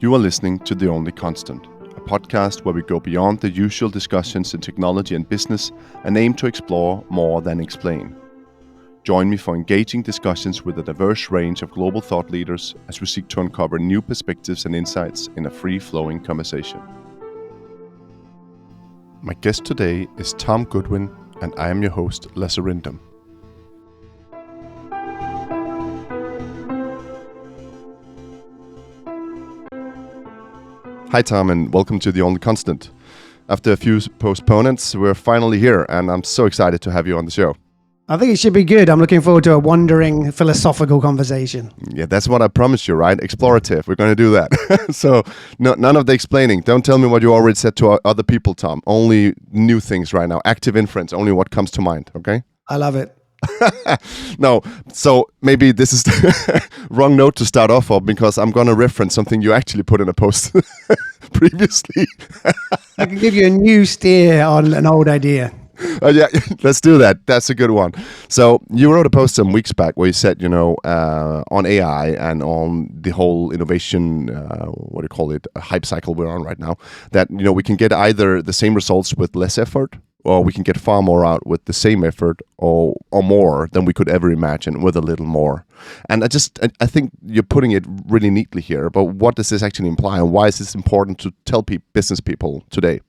You are listening to The Only Constant, a podcast where we go beyond the usual discussions in technology and business and aim to explore more than explain. Join me for engaging discussions with a diverse range of global thought leaders as we seek to uncover new perspectives and insights in a free-flowing conversation. My guest today is Tom Goodwin, and I am your host, Lasse Rindom. Hi Tom, and welcome to The Only Constant. After a few postponements, we're finally here, and I'm so excited to have you on the show. I think it should be good. I'm looking forward to a wandering philosophical conversation. Yeah, that's what I promised you, right? Explorative. We're going to do that. So none of the explaining. Don't tell me what you already said to other people, Tom. Only new things right now. Active inference, only what comes to mind, okay? I love it. No, so maybe this is the wrong note to start off of, because I'm going to reference something you actually put in a post previously. I can give you a new steer on an old idea. Yeah, let's do that. That's a good one. So you wrote a post some weeks back where you said, on AI and on the whole innovation, hype cycle we're on right now, that, we can get either the same results with less effort, or we can get far more out with the same effort or more than we could ever imagine with a little more. And I think you're putting it really neatly here, but what does this actually imply, and why is this important to tell business people today?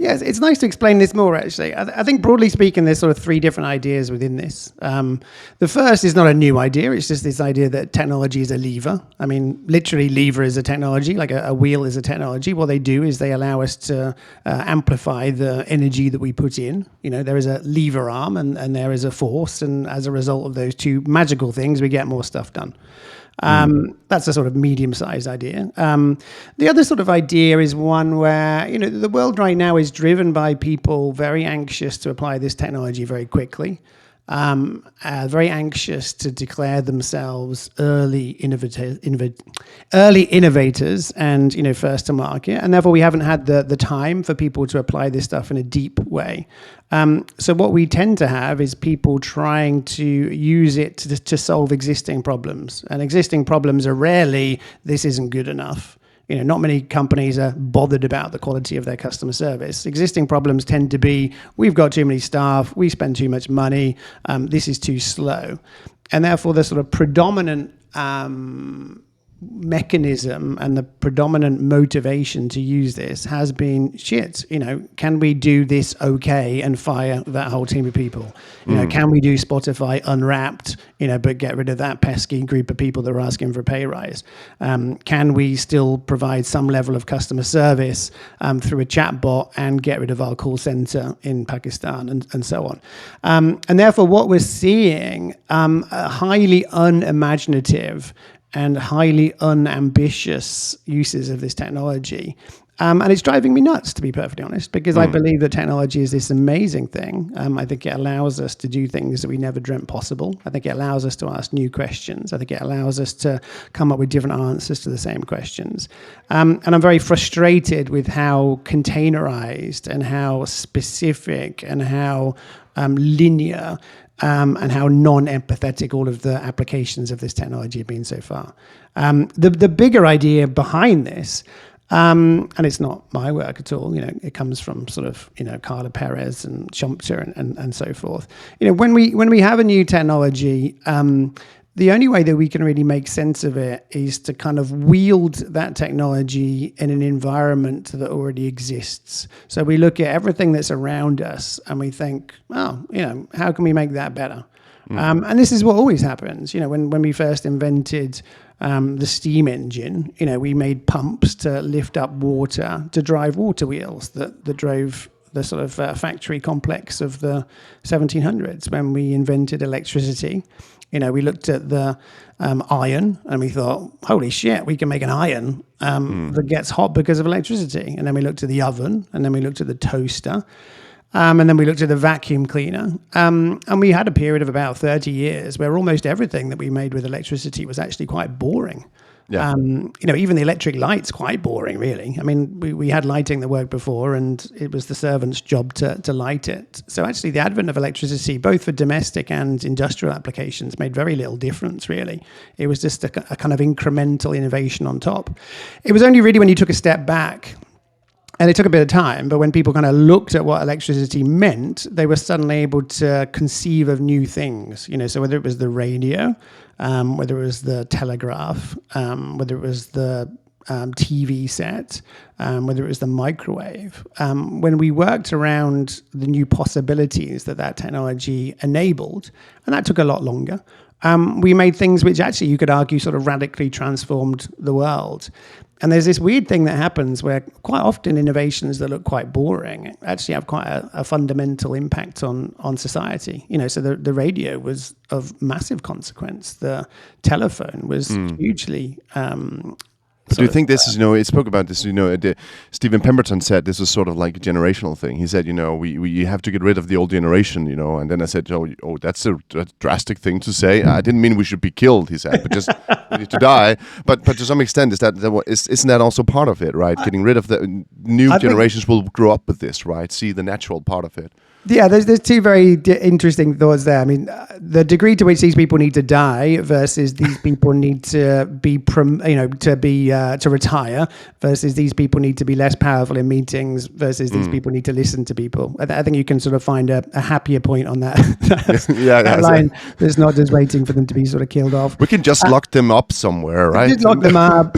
Yes, it's nice to explain this more, actually. I think broadly speaking, there's sort of three different ideas within this. The first is not a new idea. It's just this idea that technology is a lever. I mean, literally lever is a technology, like a wheel is a technology. What they do is they allow us to amplify the energy that we put in. There is a lever arm and there is a force. And as a result of those two magical things, we get more stuff done. That's a sort of medium-sized idea. The other sort of idea is one where, the world right now is driven by people very anxious to apply this technology very quickly, very anxious to declare themselves early innovators and, first to market. And therefore, we haven't had the time for people to apply this stuff in a deep way. So what we tend to have is people trying to use it to solve existing problems. And existing problems are rarely, this isn't good enough. Not many companies are bothered about the quality of their customer service. Existing problems tend to be, we've got too many staff, we spend too much money, this is too slow. And therefore, the sort of predominant mechanism and the predominant motivation to use this has been, can we do this okay and fire that whole team of people? Can we do Spotify unwrapped, but get rid of that pesky group of people that are asking for a pay rise? Can we still provide some level of customer service through a chatbot and get rid of our call center in Pakistan and so on? And therefore, what we're seeing, highly unimaginative and highly unambitious uses of this technology. And it's driving me nuts, to be perfectly honest, because I believe that technology is this amazing thing. I think it allows us to do things that we never dreamt possible. I think it allows us to ask new questions. I think it allows us to come up with different answers to the same questions. And I'm very frustrated with how containerized and how specific and how linear and how non-empathetic all of the applications of this technology have been so far. The bigger idea behind this, and it's not my work at all, it comes from sort of, Carla Perez and Schumpeter and so forth. When we have a new technology, the only way that we can really make sense of it is to kind of wield that technology in an environment that already exists. So we look at everything that's around us and we think, how can we make that better? And this is what always happens. When we first invented the steam engine, we made pumps to lift up water, to drive water wheels that drove the sort of factory complex of the 1700s. When we invented electricity, we looked at the iron and we thought, holy shit, we can make an iron that gets hot because of electricity. And then we looked at the oven, and then we looked at the toaster, and then we looked at the vacuum cleaner. And we had a period of about 30 years where almost everything that we made with electricity was actually quite boring. Yeah. Even the electric light's quite boring, really. I mean, we had lighting that worked before, and it was the servant's job to light it. So actually, the advent of electricity, both for domestic and industrial applications, made very little difference, really. It was just a kind of incremental innovation on top. It was only really when you took a step back, and it took a bit of time, but when people kind of looked at what electricity meant, they were suddenly able to conceive of new things. So whether it was the radio, whether it was the telegraph, whether it was the TV set, whether it was the microwave. When we worked around the new possibilities that technology enabled, and that took a lot longer, we made things which actually you could argue sort of radically transformed the world. And there's this weird thing that happens where quite often innovations that look quite boring actually have quite a fundamental impact on society. So the radio was of massive consequence. The telephone was hugely do you think this is, it spoke about this, Stephen Pemberton said this was sort of like a generational thing. He said, we have to get rid of the old generation, and then I said, oh, that's a drastic thing to say. I didn't mean we should be killed, he said, but just we need to die. But to some extent, isn't that also part of it, right? Getting rid of the new generations will grow up with this, right? See the natural part of it. Yeah, there's two very interesting thoughts there. I mean, the degree to which these people need to die versus these people need to be, to retire versus these people need to be less powerful in meetings versus these people need to listen to people. I think you can sort of find a happier point on that. that line that's not just waiting for them to be sort of killed off. We can just lock them up somewhere, right? Just lock them up,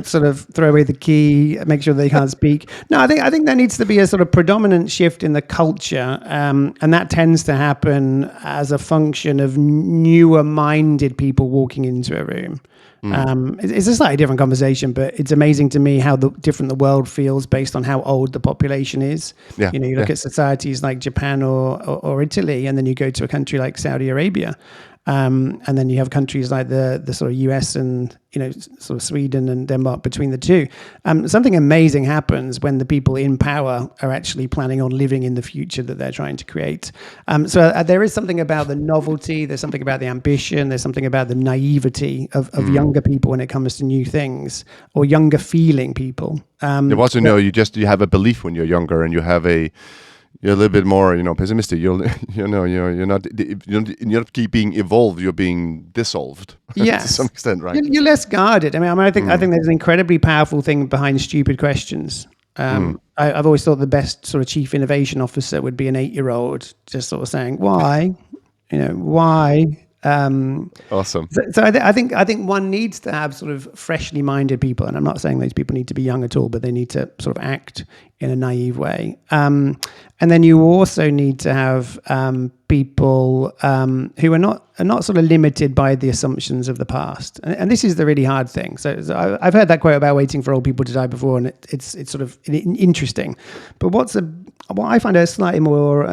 sort of throw away the key, make sure they can't speak. No, I think there needs to be a sort of predominant shift in the culture. And that tends to happen as a function of newer-minded people walking into a room. It's a slightly different conversation, but it's amazing to me how different the world feels based on how old the population is. Yeah, you look at societies like Japan or Italy, and then you go to a country like Saudi Arabia. And then you have countries like the sort of US and sort of Sweden and Denmark between the two. Something amazing happens when the people in power are actually planning on living in the future that they're trying to create. So there is something about the novelty, there's something about the ambition, there's something about the naivety of younger people when it comes to new things, or younger feeling people. You also know you have a belief when you're younger, and you're a little bit more, pessimistic. You're not being evolved. You're being dissolved. Yes. To some extent, right? You're less guarded. I think there's an incredibly powerful thing behind stupid questions. I've always thought the best sort of chief innovation officer would be an 8-year-old just sort of saying, why? Why? Awesome. So I think one needs to have sort of freshly minded people, and I'm not saying those people need to be young at all, but they need to sort of act in a naive way. And then you also need to have people who are not sort of limited by the assumptions of the past. And this is the really hard thing. So I've heard that quote about waiting for old people to die before, and it's sort of interesting. But what I find a slightly more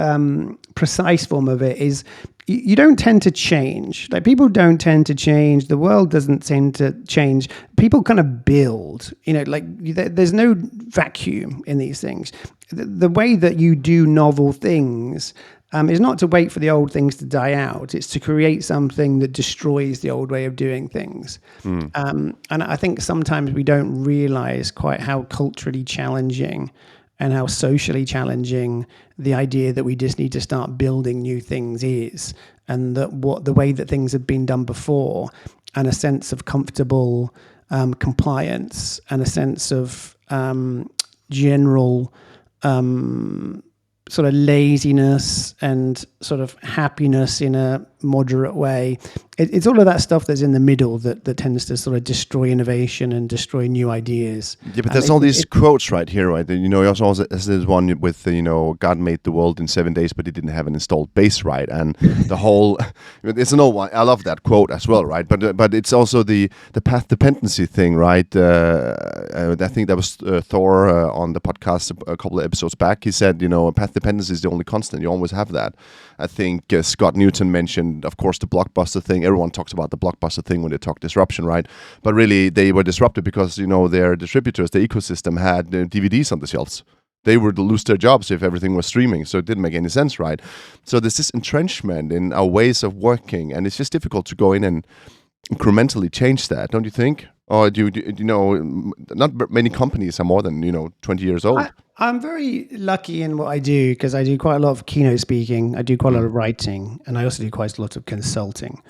precise form of it is you don't tend to change. Like, people don't tend to change. The world doesn't tend to change. People kind of build. There's no vacuum in these things. The way that you do novel things is not to wait for the old things to die out. It's to create something that destroys the old way of doing things. And I think sometimes we don't realize quite how culturally challenging and how socially challenging the idea that we just need to start building new things is, and that the way that things have been done before, and a sense of comfortable compliance, and a sense of general sort of laziness and sort of happiness in a moderate way. It's all of that stuff that's in the middle that tends to sort of destroy innovation and destroy new ideas. Yeah, but there's all these quotes right here, right? You also there's this one with God made the world in 7 days, but he didn't have an installed base, right? And the whole it's an old one. I love that quote as well, right? But it's also the path dependency thing, right? I think that was Thor on the podcast a couple of episodes back. He said, path dependency is the only constant. You always have that. I think Scott Newton mentioned, of course, the Blockbuster thing. Everyone talks about the Blockbuster thing when they talk disruption, right? But really, they were disrupted because, their distributors, the ecosystem had DVDs on the shelves. They would lose their jobs if everything was streaming, so it didn't make any sense, right? So there's this entrenchment in our ways of working, and it's just difficult to go in and incrementally change that, don't you think? Or do you know, not many companies are more than 20 years old. I'm very lucky in what I do because I do quite a lot of keynote speaking. I do quite a lot of writing, and I also do quite a lot of consulting.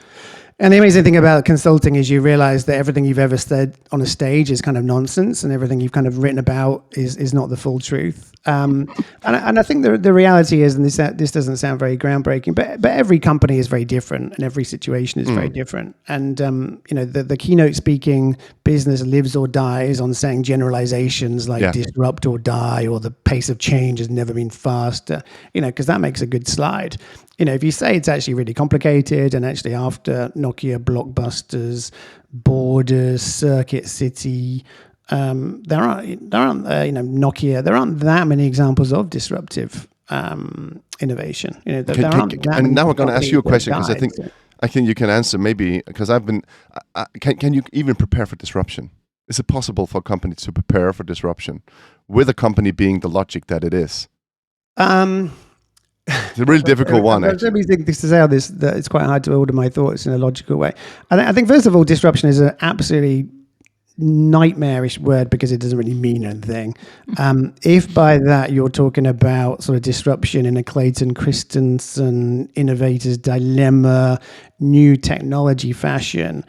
And the amazing thing about consulting is you realize that everything you've ever said on a stage is kind of nonsense, and everything you've kind of written about is not the full truth. And I think the reality is, and this doesn't sound very groundbreaking, but every company is very different, and every situation is very different. And the keynote speaking business lives or dies on saying generalizations like disrupt or die, or the pace of change has never been faster. Because that makes a good slide. If you say it's actually really complicated, and actually after Nokia, Blockbusters, Borders, Circuit City, there aren't Nokia. There aren't that many examples of disruptive innovation. And now we're going to ask you a question, because I think you can answer, maybe, because can you even prepare for disruption? Is it possible for a company to prepare for disruption with a company being the logic that it is? It's a really difficult one, actually. Let me think this to say this, that it's quite hard to order my thoughts in a logical way. I think first of all, disruption is an absolutely nightmarish word because it doesn't really mean anything. If by that you're talking about sort of disruption in a Clayton Christensen innovator's dilemma, new technology fashion,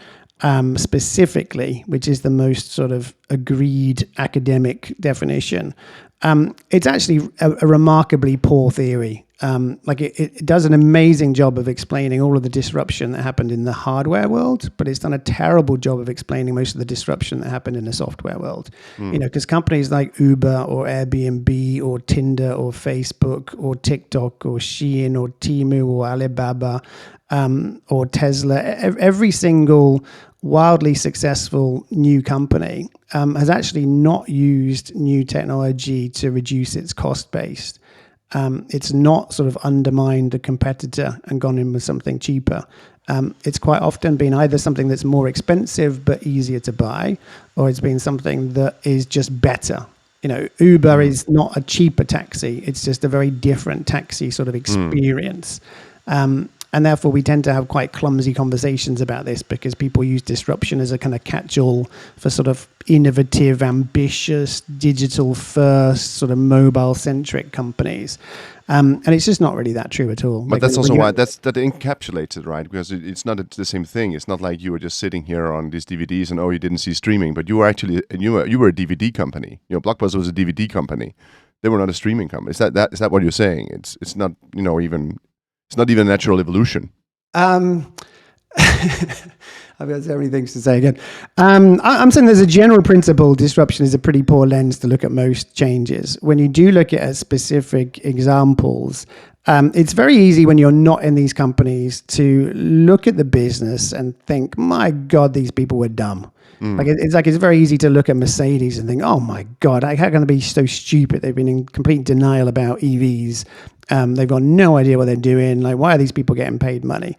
specifically, which is the most sort of agreed academic definition, it's actually a remarkably poor theory. It does an amazing job of explaining all of the disruption that happened in the hardware world, but it's done a terrible job of explaining most of the disruption that happened in the software world. Because companies like Uber or Airbnb or Tinder or Facebook or TikTok or Shein or Temu or Alibaba or Tesla, every single wildly successful new company has actually not used new technology to reduce its cost base. It's not sort of undermined the competitor and gone in with something cheaper. It's quite often been either something that's more expensive but easier to buy, or it's been something that is just better. Uber is not a cheaper taxi. It's just a very different taxi sort of experience. And therefore, we tend to have quite clumsy conversations about this because people use disruption as a kind of catch-all for sort of innovative, ambitious, digital-first, sort of mobile-centric companies. And it's just not really that true at all. But that's also why that encapsulates it, right? Because it's not the same thing. It's not like you were just sitting here on these DVDs and you didn't see streaming, but you were actually you were a DVD company. Blockbuster was a DVD company. They were not a streaming company. Is that what you're saying? It's not even. It's not even natural evolution. I've got so many things to say again. I'm saying there's a general principle. Disruption is a pretty poor lens to look at most changes. When you do look at specific examples, it's very easy when you're not in these companies to look at the business and think, my God, these people were dumb. It's very easy to look at Mercedes and think, oh my God, how can they be so stupid? They've been in complete denial about EVs. They've got no idea what they're doing. Why are these people getting paid money?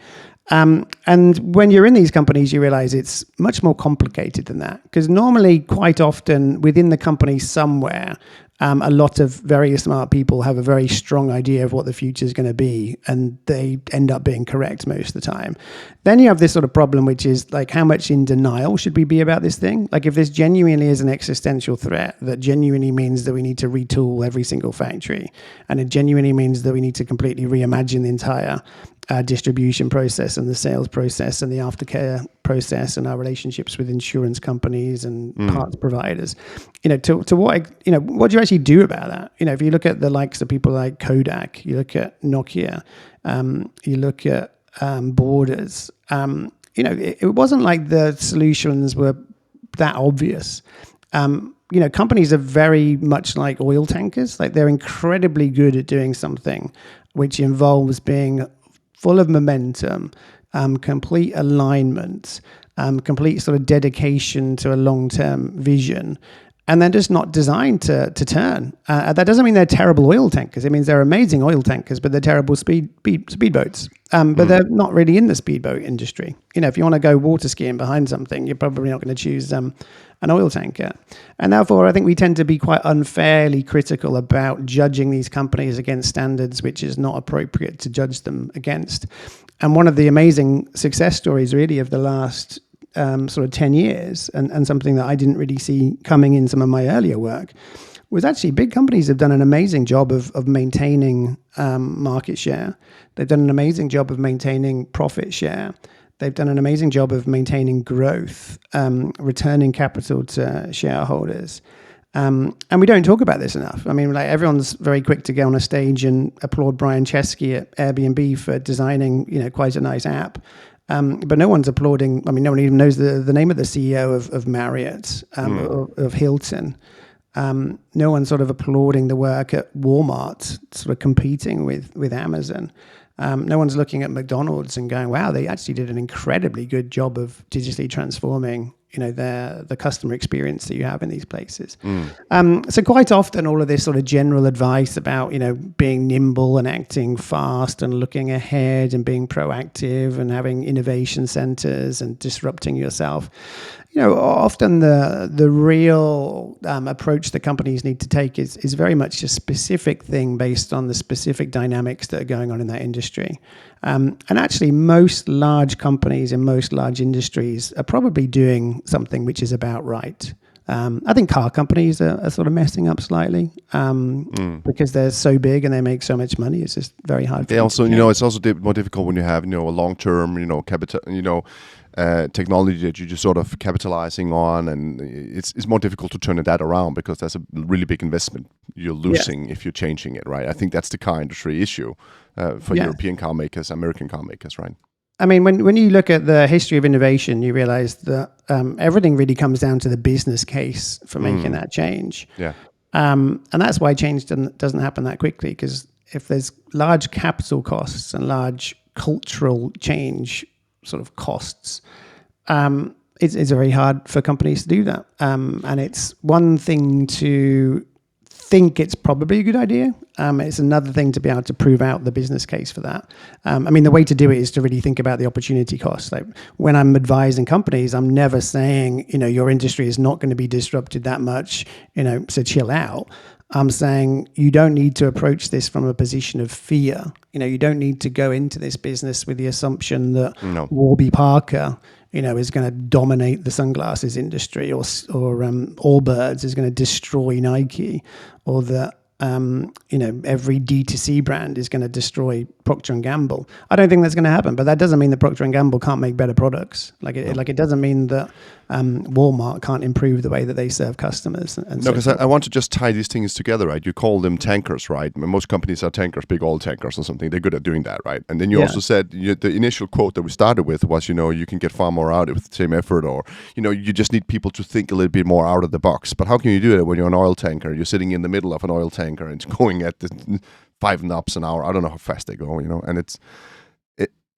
And when you're in these companies, you realize it's much more complicated than that. Because normally, quite often, within the company somewhere, a lot of very smart people have a very strong idea of what the future is going to be, and they end up being correct most of the time. Then you have this sort of problem, which is how much in denial should we be about this thing? If this genuinely is an existential threat, that genuinely means that we need to retool every single factory, and it genuinely means that we need to completely reimagine the entire distribution process and the sales process and the aftercare process and our relationships with insurance companies and parts providers. To what do you actually do about that? If you look at the likes of people like Kodak, you look at Nokia, you look at Borders, it wasn't like the solutions were that obvious. Companies are very much like oil tankers. They're incredibly good at doing something which involves being full of momentum, complete alignment, complete sort of dedication to a long-term vision, and they're just not designed to turn. That doesn't mean they're terrible oil tankers. It means they're amazing oil tankers, but they're terrible speedboats. But they're not really in the speedboat industry. If you want to go water skiing behind something, you're probably not going to choose an oil tanker. And therefore, I think we tend to be quite unfairly critical about judging these companies against standards which is not appropriate to judge them against. And one of the amazing success stories really of the last sort of 10 years, and something that I didn't really see coming in some of my earlier work, was actually big companies have done an amazing job of maintaining market share. They've done an amazing job of maintaining profit share. They've done an amazing job of maintaining growth, returning capital to shareholders. And we don't talk about this enough. I mean, like, everyone's very quick to go on a stage and applaud Brian Chesky at Airbnb for designing, quite a nice app. But no one's applauding. I mean, no one even knows the name of the CEO of Marriott, of Hilton. No one's sort of applauding the work at Walmart, sort of competing with Amazon. No one's looking at McDonald's and going, wow, they actually did an incredibly good job of digitally transforming, the customer experience that you have in these places. So quite often all of this sort of general advice about, being nimble and acting fast and looking ahead and being proactive and having innovation centers and disrupting yourself, often the real approach that companies need to take is very much a specific thing based on the specific dynamics that are going on in that industry. And actually, most large companies in most large industries are probably doing something which is about right. I think car companies are sort of messing up slightly because they're so big and they make so much money. It's just very hard. They also, it's also more difficult when you have, a long-term, capital, technology that you're just sort of capitalizing on, and it's more difficult to turn that around because that's a really big investment you're losing if you're changing it, right? I think that's the car industry issue for European car makers, American car makers, right? I mean, when you look at the history of innovation, you realize that everything really comes down to the business case for making that change. Yeah. And that's why change doesn't happen that quickly, because if there's large capital costs and large cultural change sort of costs, it's very hard for companies to do that. And it's one thing to think it's probably a good idea. It's another thing to be able to prove out the business case for that. I mean, the way to do it is to really think about the opportunity cost. Like, when I'm advising companies, I'm never saying, your industry is not going to be disrupted that much, so chill out. I'm saying you don't need to approach this from a position of fear. You don't need to go into this business with the assumption that Warby Parker, is going to dominate the sunglasses industry, or Allbirds is going to destroy Nike, or that every D2C brand is going to destroy Procter & Gamble. I don't think that's going to happen, but that doesn't mean that Procter & Gamble can't make better products. It doesn't mean that Walmart can't improve the way that they serve customers. No, because I want to just tie these things together, right? You call them tankers, right? I mean, most companies are tankers, big oil tankers or something. They're good at doing that, right? And then you also said the initial quote that we started with was, you can get far more out with the same effort, or, you just need people to think a little bit more out of the box. But how can you do that when you're an oil tanker? You're sitting in the middle of an oil tanker and it's going at the 5 knots an hour. I don't know how fast they go, and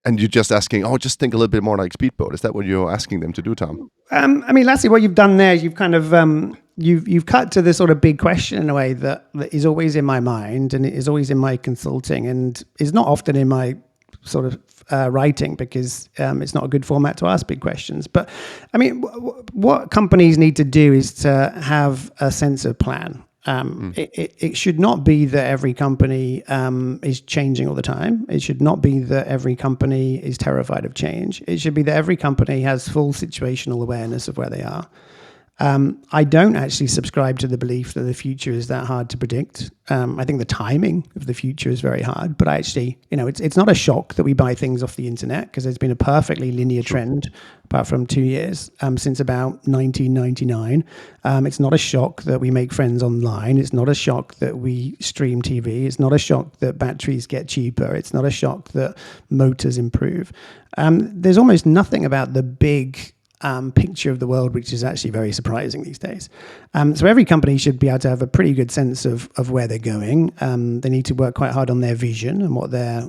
and you're just asking, just think a little bit more like speedboat. Is that what you're asking them to do, Tom? I mean, Lasse, what you've done there, you've kind of you've cut to the sort of big question in a way that is always in my mind, and it is always in my consulting, and is not often in my sort of writing, because it's not a good format to ask big questions. But I mean, what companies need to do is to have a sense of plan. It should not be that every company is changing all the time. It should not be that every company is terrified of change. It should be that every company has full situational awareness of where they are. I don't actually subscribe to the belief that the future is that hard to predict. I think the timing of the future is very hard, but actually, it's not a shock that we buy things off the internet, because there's been a perfectly linear trend, apart from 2 years, since about 1999. It's not a shock that we make friends online. It's not a shock that we stream TV. It's not a shock that batteries get cheaper. It's not a shock that motors improve. There's almost nothing about the big picture of the world which is actually very surprising these days. So every company should be able to have a pretty good sense of where they're going. They need to work quite hard on their vision and what their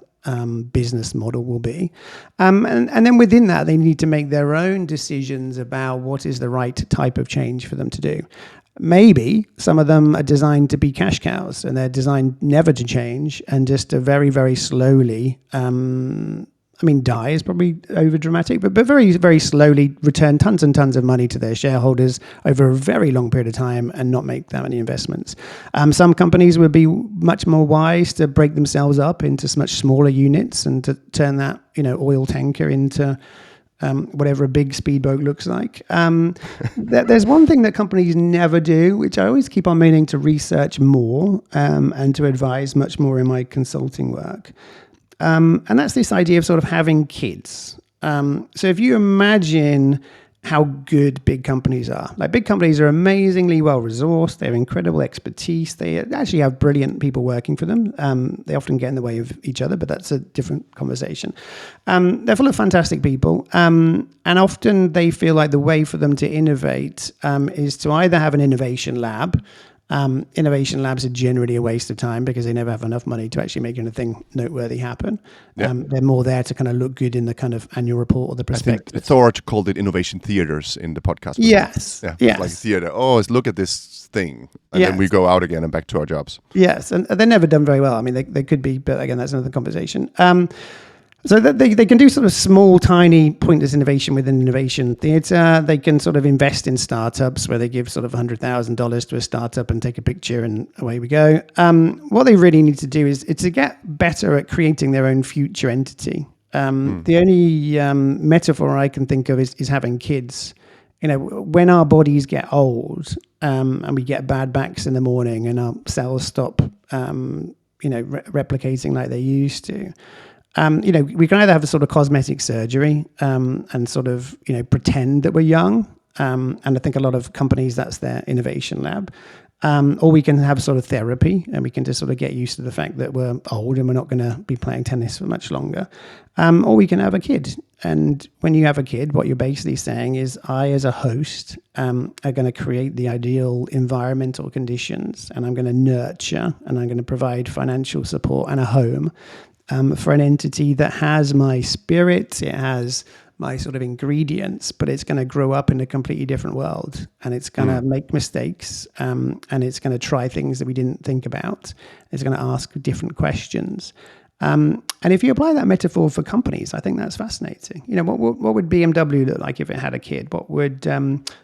business model will be. And then within that, they need to make their own decisions about what is the right type of change for them to do. Maybe some of them are designed to be cash cows, and they're designed never to change, and just to very, very slowly die is probably over dramatic, but very, very slowly return tons and tons of money to their shareholders over a very long period of time and not make that many investments. Some companies would be much more wise to break themselves up into much smaller units and to turn that, oil tanker into whatever a big speedboat looks like. There's one thing that companies never do, which I always keep on meaning to research more and to advise much more in my consulting work. And that's this idea of sort of having kids. So if you imagine how good big companies are. Like big companies are amazingly well-resourced. They have incredible expertise. They actually have brilliant people working for them. They often get in the way of each other, but that's a different conversation. They're full of fantastic people. And often they feel like the way for them to innovate is to either have an innovation lab. Innovation labs are generally a waste of time because they never have enough money to actually make anything noteworthy happen. They're more there to kind of look good in the kind of annual report or the prospectus. I think Thor called it innovation theaters in the podcast. Yes. Yeah. Yes. Like theater. Oh, look at this thing. And then we go out again and back to our jobs. Yes. And they're never done very well. I mean, they could be, but again, that's another conversation. So that they can do sort of small, tiny, pointless innovation within innovation theatre. They can sort of invest in startups where they give sort of $100,000 to a startup and take a picture and away we go. What they really need to do is to get better at creating their own future entity. The only metaphor I can think of is having kids. You know, when our bodies get old and we get bad backs in the morning and our cells stop, replicating like they used to. We can either have a sort of cosmetic surgery and sort of, pretend that we're young. And I think a lot of companies, that's their innovation lab. Or we can have sort of therapy and we can just sort of get used to the fact that we're old and we're not going to be playing tennis for much longer. Or we can have a kid. And when you have a kid, what you're basically saying is I, as a host, are going to create the ideal environmental conditions and I'm going to nurture and I'm going to provide financial support and a home for an entity that has my spirit, it has my sort of ingredients, but it's going to grow up in a completely different world and it's going to make mistakes and it's going to try things that we didn't think about. It's going to ask different questions. And if you apply that metaphor for companies, I think that's fascinating. What would BMW look like if it had a kid? What would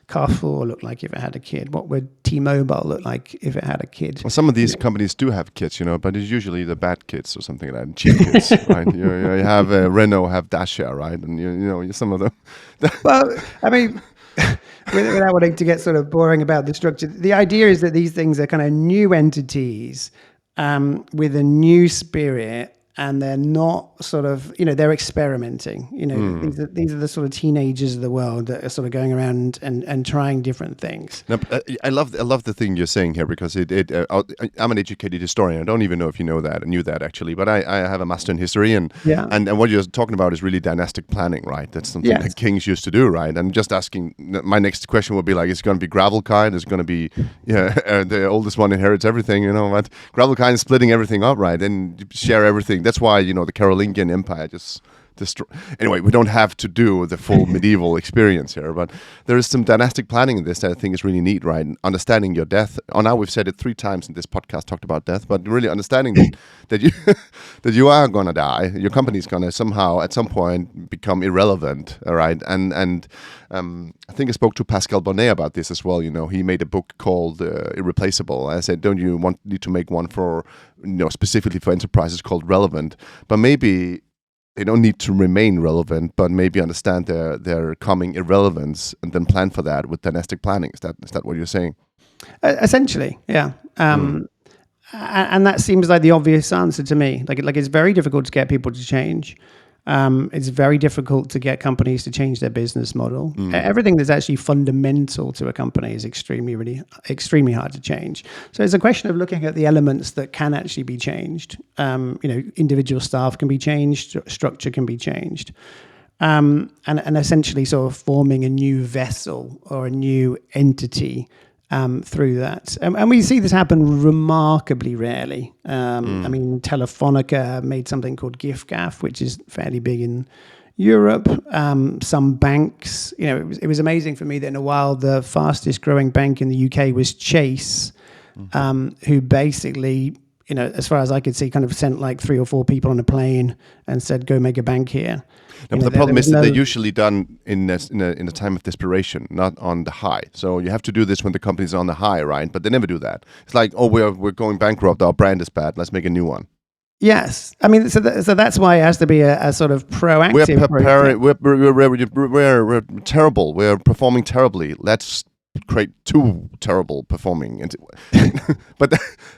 Carrefour look like if it had a kid? What would T-Mobile look like if it had a kid? Well, some of these companies do have kids, but it's usually the bad kids or something like that, cheap kids, right? You have Renault, have Dacia, right? And some of them. Well, I mean, without wanting to get sort of boring about the structure, the idea is that these things are kind of new entities with a new spirit. And they're not sort of, they're experimenting. These are the sort of teenagers of the world that are sort of going around and trying different things. No, I love the thing you're saying here because I'm an educated historian. I don't even know if you know that. I knew that actually, but I have a master in history and what you're talking about is really dynastic planning, right? That's something that kings used to do, right? And just asking, my next question would be like, is it going to be gravel kind? Is it going to be, the oldest one inherits everything, but gravel kind is splitting everything up, right? And share everything. That's why, the Carolingian Empire just anyway, we don't have to do the full medieval experience here, but there is some dynastic planning in this that I think is really neat, right? Understanding your death. Now we've said it 3 times in this podcast, talked about death, but really understanding that you that you are gonna die. Your company's gonna somehow at some point become irrelevant, all right? And I think I spoke to Pascal Bonnet about this as well. He made a book called Irreplaceable. I said, don't you need to make one for specifically for enterprises called Relevant? But maybe they don't need to remain relevant, but maybe understand their coming irrelevance and then plan for that with dynastic planning. Is that what you're saying? Essentially, yeah. And that seems like the obvious answer to me. Like it's very difficult to get people to change. It's very difficult to get companies to change their business model. Everything that's actually fundamental to a company is extremely hard to change. So it's a question of looking at the elements that can actually be changed. Individual staff can be changed, structure can be changed. And essentially sort of forming a new vessel or a new entity through that. And we see this happen remarkably rarely. I mean, Telefonica made something called GIFGAF, which is fairly big in Europe. Some banks, it was amazing for me that in a while, the fastest growing bank in the UK was Chase, who basically, as far as I could see, kind of sent like 3 or 4 people on a plane and said, go make a bank here. No, but the problem is that they're usually done in a time of desperation, not on the high. So you have to do this when the company's on the high, right? But they never do that. It's like, oh, we're going bankrupt. Our brand is bad. Let's make a new one. Yes, I mean, so that's why it has to be a sort of We're proactive process. preparing. We're terrible. We're performing terribly. Let's create two terrible performing. But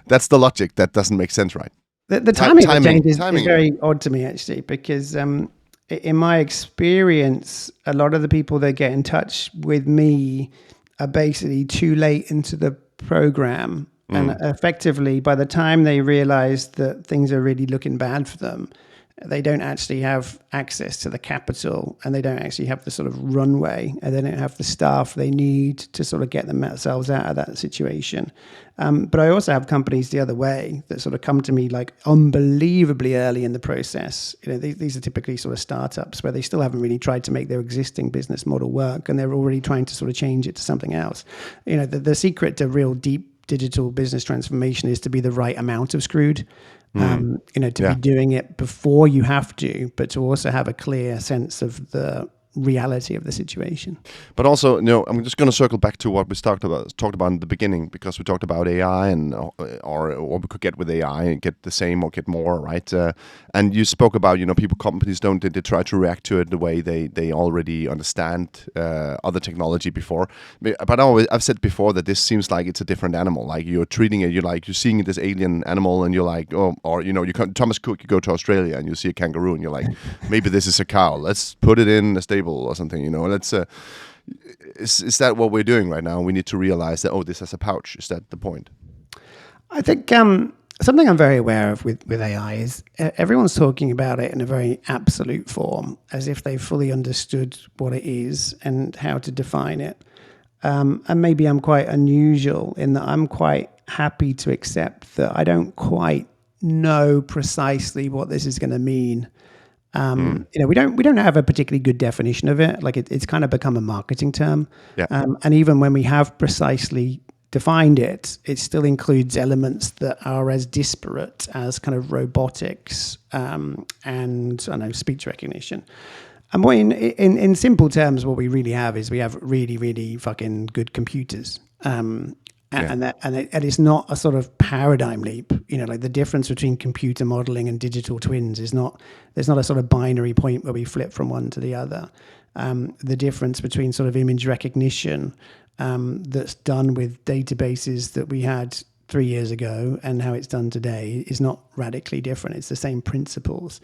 that's the logic. That doesn't make sense, right? The timing of the change is Timing. very odd to me, actually, because in my experience, a lot of the people that get in touch with me are basically too late into the program. And effectively, by the time they realize that things are really looking bad for them, they don't actually have access to the capital, and they don't actually have the sort of runway, and they don't have the staff they need to sort of get themselves out of that situation. But I also have companies the other way that sort of come to me like unbelievably early in the process. You know, these are typically sort of startups where they still haven't really tried to make their existing business model work, and they're already trying to sort of change it to something else. You know, the secret to real deep digital business transformation is to be the right amount of screwed. You know, to be doing it before you have to, but to also have a clear sense of the reality of the situation. But also, I'm just going to circle back to what we talked about in the beginning, because we talked about AI and or what we could get with AI and get the same or get more, right? And you spoke about, companies they try to react to it the way they already understand other technology before. But I've said before that this seems like it's a different animal. Like you're treating it, you're seeing it as alien animal, and you're like, Thomas Cook, you go to Australia and you see a kangaroo, and you're like, maybe this is a cow. Let's put it in a stable or something, let's is that what we're doing right now? We need to realize that, this has a pouch. Is that the point? I think something I'm very aware of with AI is everyone's talking about it in a very absolute form, as if they fully understood what it is and how to define it. And maybe I'm quite unusual in that I'm quite happy to accept that I don't quite know precisely what this is going to mean. We don't have a particularly good definition of it. Like it's kind of become a marketing term. Yeah. And even when we have precisely defined it, it still includes elements that are as disparate as kind of robotics and I know speech recognition. And in simple terms, what we really have is we have really, really fucking good computers. And it's not a sort of paradigm leap, like the difference between computer modeling and digital twins there's not a sort of binary point where we flip from one to the other. The difference between sort of image recognition that's done with databases that we had 3 years ago and how it's done today is not radically different. It's the same principles,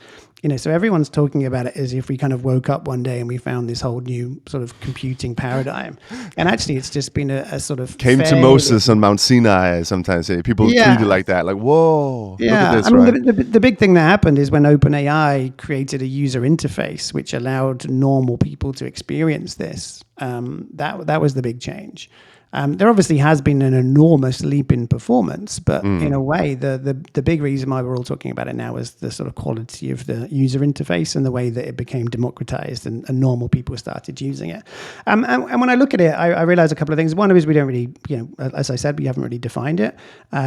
so everyone's talking about it as if we kind of woke up one day and we found this whole new sort of computing paradigm. And actually it's just been a sort of came to Moses on Mount Sinai. Sometimes people treat it like that, like, whoa, look at this. The big thing that happened is when OpenAI created a user interface which allowed normal people to experience this. That was the big change. There obviously has been an enormous leap in performance, but in a way, the big reason why we're all talking about it now is the sort of quality of the user interface and the way that it became democratized and normal people started using it. And when I look at it, I realize a couple of things. One is we don't really, as I said, we haven't really defined it.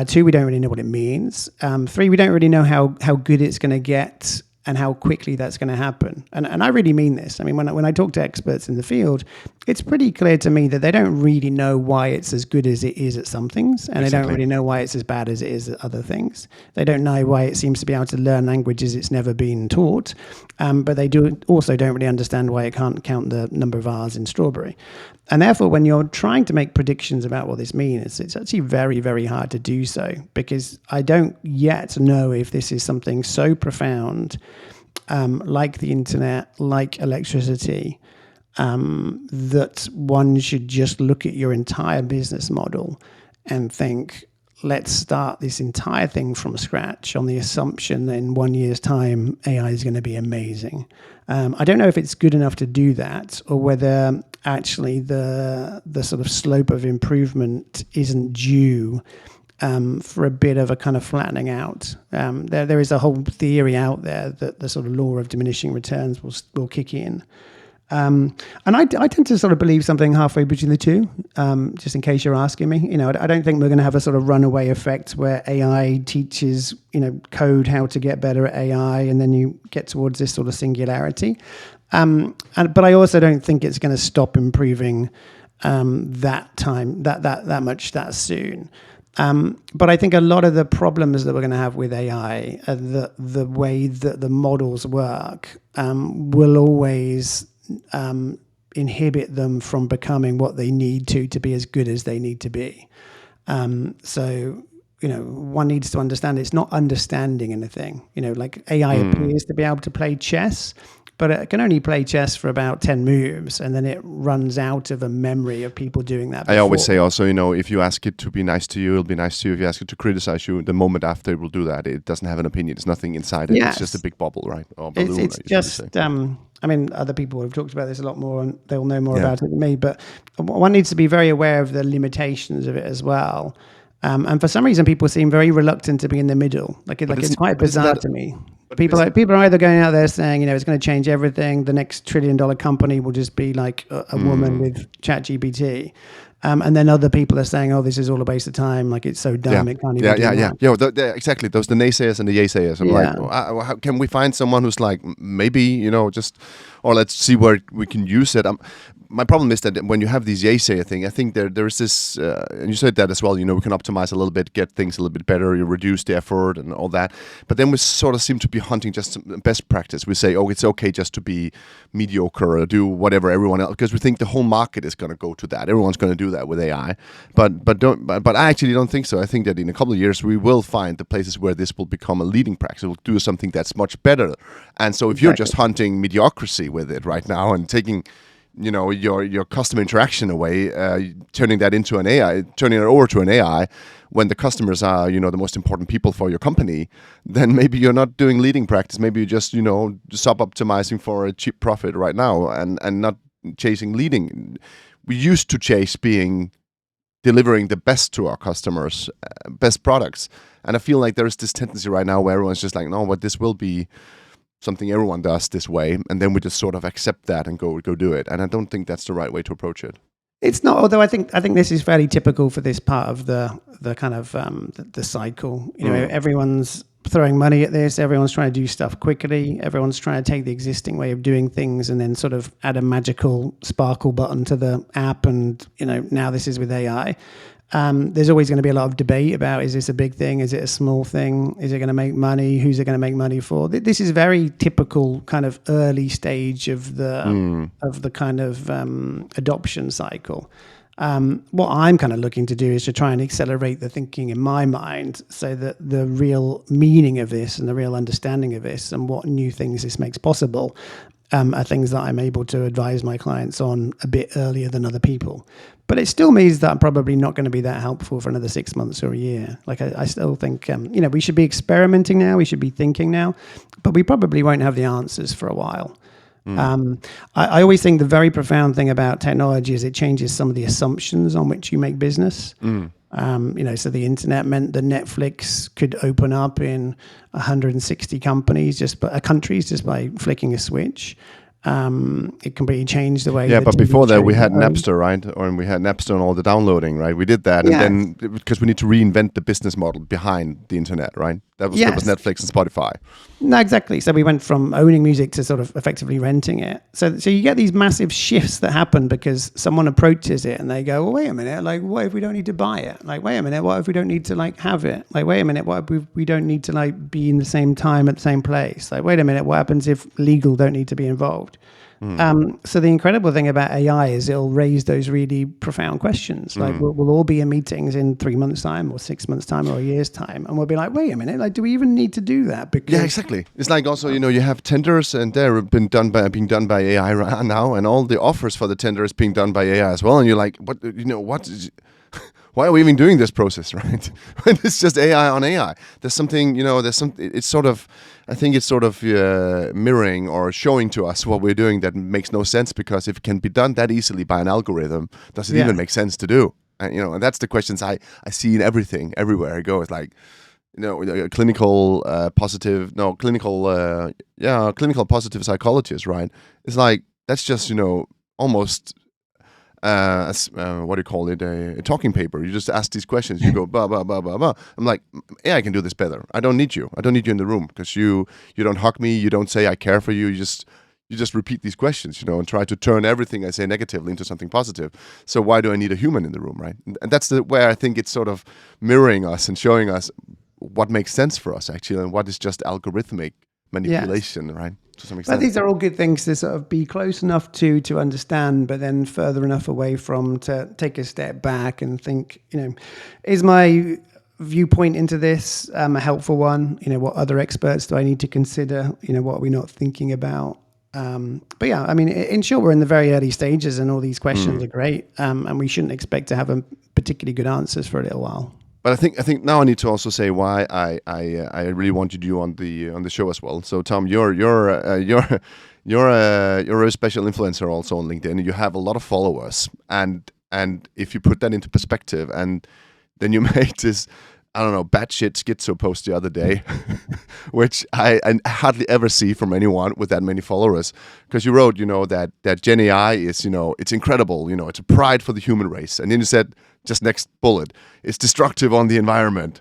Two, we don't really know what it means. Three, we don't really know how good it's going to get and how quickly that's going to happen. And I really mean this. I mean, when I talk to experts in the field, it's pretty clear to me that they don't really know why it's as good as it is at some things, and They don't really know why it's as bad as it is at other things. They don't know why it seems to be able to learn languages it's never been taught, but they also don't really understand why it can't count the number of R's in strawberry. And therefore, when you're trying to make predictions about what this means, it's actually very, very hard to do so, because I don't yet know if this is something so profound, like the internet, like electricity, that one should just look at your entire business model and think, let's start this entire thing from scratch on the assumption that in 1 year's time, AI is going to be amazing. I don't know if it's good enough to do that, or whether actually the sort of slope of improvement isn't due for a bit of a kind of flattening out. There is a whole theory out there that the sort of law of diminishing returns will kick in. And I tend to sort of believe something halfway between the two, just in case you're asking me. I don't think we're going to have a sort of runaway effect where AI teaches, code how to get better at AI, and then you get towards this sort of singularity. But I also don't think it's going to stop improving that much that soon. But I think a lot of the problems that we're going to have with AI, the way that the models work, will always inhibit them from becoming what they need to be as good as they need to be. So, one needs to understand it's not understanding anything. Like AI appears to be able to play chess, but it can only play chess for about 10 moves, and then it runs out of a memory of people doing that before. I always say also, if you ask it to be nice to you, it'll be nice to you. If you ask it to criticize you, the moment after it will do that, it doesn't have an opinion. There's nothing inside it. Yes. It's just a big bubble, right? Or balloon, It's just, other people have talked about this a lot more, and they'll know more about it than me, but one needs to be very aware of the limitations of it as well. And for some reason, people seem very reluctant to be in the middle. It's quite bizarre to me. People are either going out there saying, it's going to change everything. The next $1 trillion company will just be like a woman with ChatGPT. And then other people are saying, oh, this is all a waste of time. Like, it's so dumb, it can't even do that. Exactly. Those the naysayers and the yaysayers. I'm like, how can we find someone who's like, maybe, or let's see where we can use it. My problem is that when you have these yaysayer thing, I think there is this, and you said that as well, we can optimize a little bit, get things a little bit better, you reduce the effort and all that. But then we sort of seem to be hunting just best practice. We say, oh, it's okay just to be mediocre or do whatever everyone else, because we think the whole market is going to go to that. Everyone's going to do that with AI. But I actually don't think so. I think that in a couple of years, we will find the places where this will become a leading practice. We'll do something that's much better. And so if you're just hunting mediocrity with it right now and taking your customer interaction away, turning that into an AI, turning it over to an AI, when the customers are, the most important people for your company, then maybe you're not doing leading practice. Maybe you're just, sub-optimizing for a cheap profit right now and not chasing leading. We used to chase delivering the best to our customers, best products. And I feel like there is this tendency right now where everyone's just like, no, but this will be something everyone does this way, and then we just sort of accept that and go do it. And I don't think that's the right way to approach it. It's not, although I think this is fairly typical for this part of the kind of the cycle. Everyone's throwing money at this. Everyone's trying to do stuff quickly. Everyone's trying to take the existing way of doing things and then sort of add a magical sparkle button to the app. And now this is with AI. There's always going to be a lot of debate about, is this a big thing? Is it a small thing? Is it going to make money? Who's it going to make money for? This is very typical kind of early stage of the kind of adoption cycle. What I'm kind of looking to do is to try and accelerate the thinking in my mind so that the real meaning of this and the real understanding of this and what new things this makes possible are things that I'm able to advise my clients on a bit earlier than other people. But it still means that I'm probably not going to be that helpful for another 6 months or a year. Like I still think, we should be experimenting now. We should be thinking now, but we probably won't have the answers for a while. I always think the very profound thing about technology is it changes some of the assumptions on which you make business. So the internet meant that Netflix could open up in 160 countries just by flicking a switch. It completely changed the way. Yeah, but before that we had Napster, right? Or we had Napster and all the downloading, right? We did that, and then because we need to reinvent the business model behind the internet, right? That was Netflix and Spotify. No, exactly. So we went from owning music to sort of effectively renting it. So you get these massive shifts that happen because someone approaches it and they go, well, wait a minute, like, what if we don't need to buy it? Like, wait a minute, what if we don't need to like have it? Like, wait a minute, what if we don't need to like be in the same time at the same place? Like, wait a minute, what happens if legal don't need to be involved? So the incredible thing about AI is it'll raise those really profound questions. Like we'll all be in meetings in 3 months' time or 6 months' time or a year's time, and we'll be like, wait a minute, like, do we even need to do that? Because exactly. It's like also, you have tenders and they're being done by AI right now, and all the offers for the tender is being done by AI as well. And you're like, why are we even doing this process, right? It's just AI on AI. There's something, it's sort of, I think it's sort of mirroring or showing to us what we're doing that makes no sense, because if it can be done that easily by an algorithm, does it even make sense to do? And, and that's the questions I see in everything, everywhere I go. It's like, clinical positive psychologist, right? It's like, that's just, almost... what do you call it? A talking paper. You just ask these questions. You go blah blah blah blah blah. I'm like, I can do this better. I don't need you. I don't need you in the room because you don't hug me. You don't say I care for you. you just repeat these questions, and try to turn everything I say negatively into something positive. So why do I need a human in the room, right? And that's where I think it's sort of mirroring us and showing us what makes sense for us actually, and what is just algorithmic manipulation, right? To some extent. But these are all good things to sort of be close enough to understand, but then further enough away from to take a step back and think, is my viewpoint into this a helpful one? What other experts do I need to consider? What are we not thinking about? But yeah, I mean, in short, we're in the very early stages, and all these questions are great, and we shouldn't expect to have a particularly good answers for a little while. But I think now I need to also say why I really wanted you on the show as well. So Tom, you're a very special influencer also on LinkedIn. You have a lot of followers, and if you put that into perspective, and then you made this, I don't know, batshit schizo post the other day, which I hardly ever see from anyone with that many followers. Because you wrote, that Gen AI is, it's incredible, it's a pride for the human race. And then you said, just next bullet, it's destructive on the environment.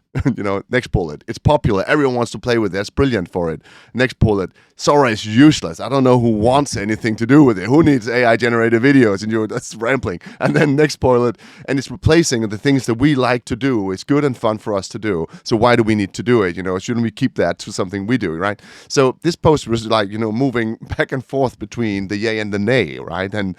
Next bullet, it's popular, everyone wants to play with it, it's brilliant for it. Next bullet, Sora is useless. I don't know who wants anything to do with it. Who needs AI generated videos? And that's rambling. And then next bullet, and it's replacing the things that we like to do. It's good and fun for us to do. So why do we need to do it? Shouldn't we keep that to something we do, right? So this post was like, moving back and forth between the yay and the nay, right? And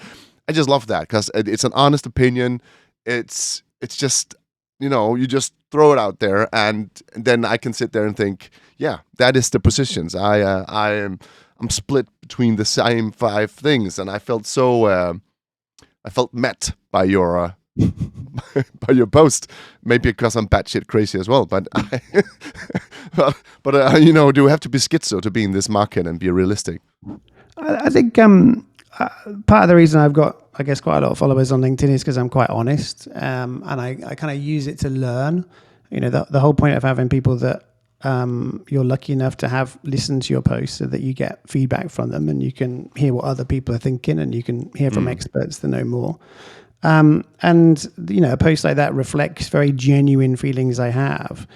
I just love that because it's an honest opinion. It's just, you just throw it out there, and then I can sit there and think, yeah, that is the positions. I'm split between the same 5 things, and I felt I felt met by your by your post. Maybe because I'm batshit crazy as well, but do we have to be schizo to be in this market and be realistic? I think part of the reason I've got, I guess, quite a lot of followers on LinkedIn is because I'm quite honest, and I kind of use it to learn. The whole point of having people that you're lucky enough to have listen to your posts so that you get feedback from them and you can hear what other people are thinking and you can hear from experts that know more. And a post like that reflects very genuine feelings I have,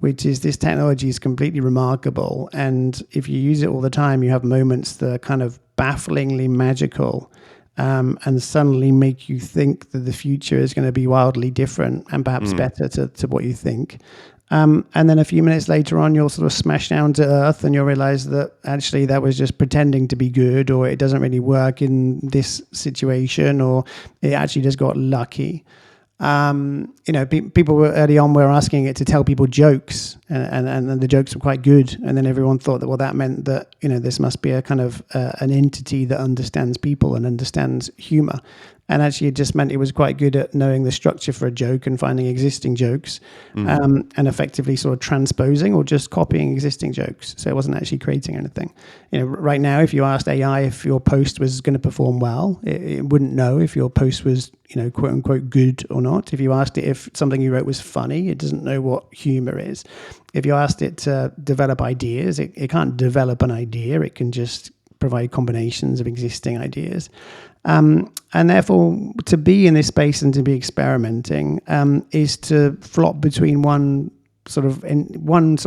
which is this technology is completely remarkable. And if you use it all the time, you have moments that are kind of bafflingly magical, and suddenly make you think that the future is going to be wildly different and perhaps better to what you think. And then a few minutes later on, you'll sort of smash down to earth and you'll realize that actually that was just pretending to be good, or it doesn't really work in this situation, or it actually just got lucky. People were early on were asking it to tell people jokes, and the jokes were quite good. And then everyone thought that, that meant that, this must be a kind of an entity that understands people and understands humor. And actually it just meant it was quite good at knowing the structure for a joke and finding existing jokes, and effectively sort of transposing or just copying existing jokes. So it wasn't actually creating anything. Right now, if you asked AI if your post was going to perform well, it wouldn't know if your post was, quote unquote good or not. If you asked it if something you wrote was funny, it doesn't know what humor is. If you asked it to develop ideas, it can't develop an idea. It can just provide combinations of existing ideas. And therefore, to be in this space and to be experimenting is to flop between one sort of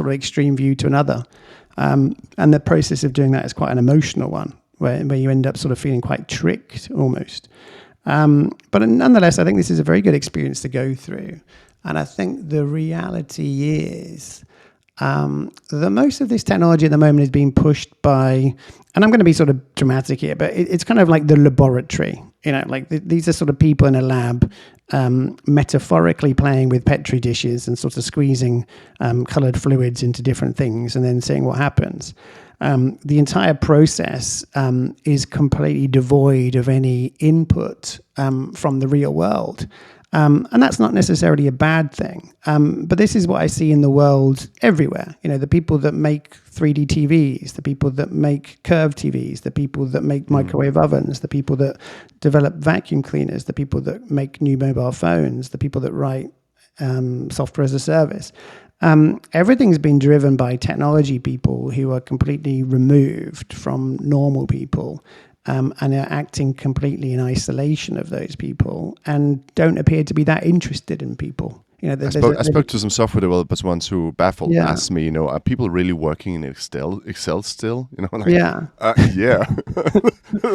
extreme view to another. And the process of doing that is quite an emotional one, where you end up sort of feeling quite tricked almost. But nonetheless, I think this is a very good experience to go through. And I think the reality is that most of this technology at the moment is being pushed by, and I'm going to be sort of dramatic here, but it's kind of like the laboratory. These are sort of people in a lab metaphorically playing with Petri dishes and sort of squeezing colored fluids into different things and then seeing what happens. The entire process is completely devoid of any input from the real world. And that's not necessarily a bad thing. But this is what I see in the world everywhere. The people that make 3D TVs, the people that make curved TVs, the people that make microwave ovens, the people that develop vacuum cleaners, the people that make new mobile phones, the people that write software as a service. Everything's been driven by technology people who are completely removed from normal people. And are acting completely in isolation of those people and don't appear to be that interested in people. I spoke to some software developers once who baffled, Yeah. asked me, are people really working in Excel still? Yeah. Yeah.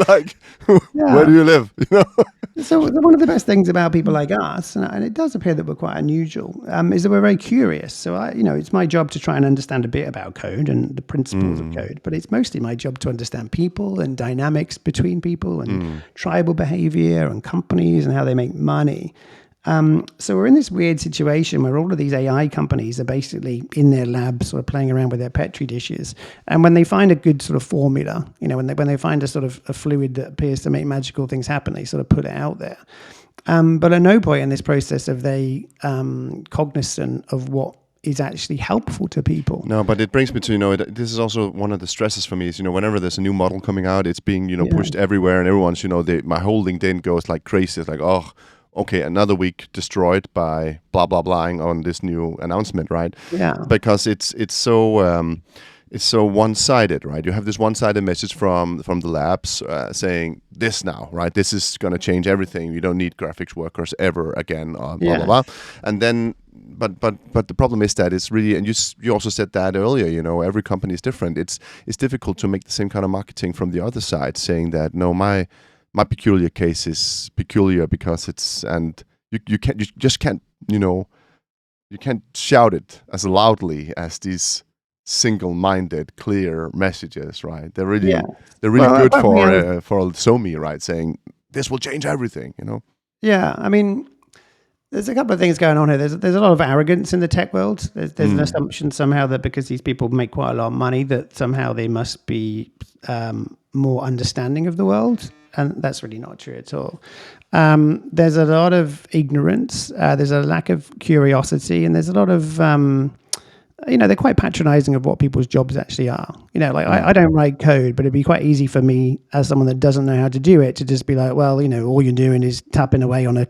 Like, where Yeah. do you live? So one of the best things about people like us, and it does appear that we're quite unusual, is that we're very curious. So it's my job to try and understand a bit about code and the principles of code, but it's mostly my job to understand people and dynamics between people and tribal behavior and companies and how they make money. So we're in this weird situation where all of these AI companies are basically in their labs sort of playing around with their Petri dishes. And when they find a good sort of formula, when they find a sort of a fluid that appears to make magical things happen, they sort of put it out there. But at no point in this process are they cognizant of what is actually helpful to people. No, but it brings me to, this is also one of the stresses for me is, whenever there's a new model coming out, it's being, pushed everywhere, and everyone's, my whole LinkedIn goes like crazy. It's like, oh, okay, another week destroyed by blah blah blahing on this new announcement, right? Yeah. Because it's so one-sided, right? You have this one-sided message from the labs saying this now, right? This is going to change everything. You don't need graphics workers ever again, blah blah blah. And then, but the problem is that it's really, and you also said that earlier. Every company is different. It's difficult to make the same kind of marketing from the other side, saying that no, my peculiar case is peculiar because it's, and you just can't you can't shout it as loudly as these single-minded, clear messages, right? They're really good for SoMe, right? Saying this will change everything, Yeah, I mean, there's a couple of things going on here. There's a lot of arrogance in the tech world. There's an assumption somehow that because these people make quite a lot of money, that somehow they must be more understanding of the world. And that's really not true at all. There's a lot of ignorance. There's a lack of curiosity, and there's a lot of, they're quite patronizing of what people's jobs actually are. I don't write code, but it'd be quite easy for me as someone that doesn't know how to do it to just be like, well, all you're doing is tapping away on a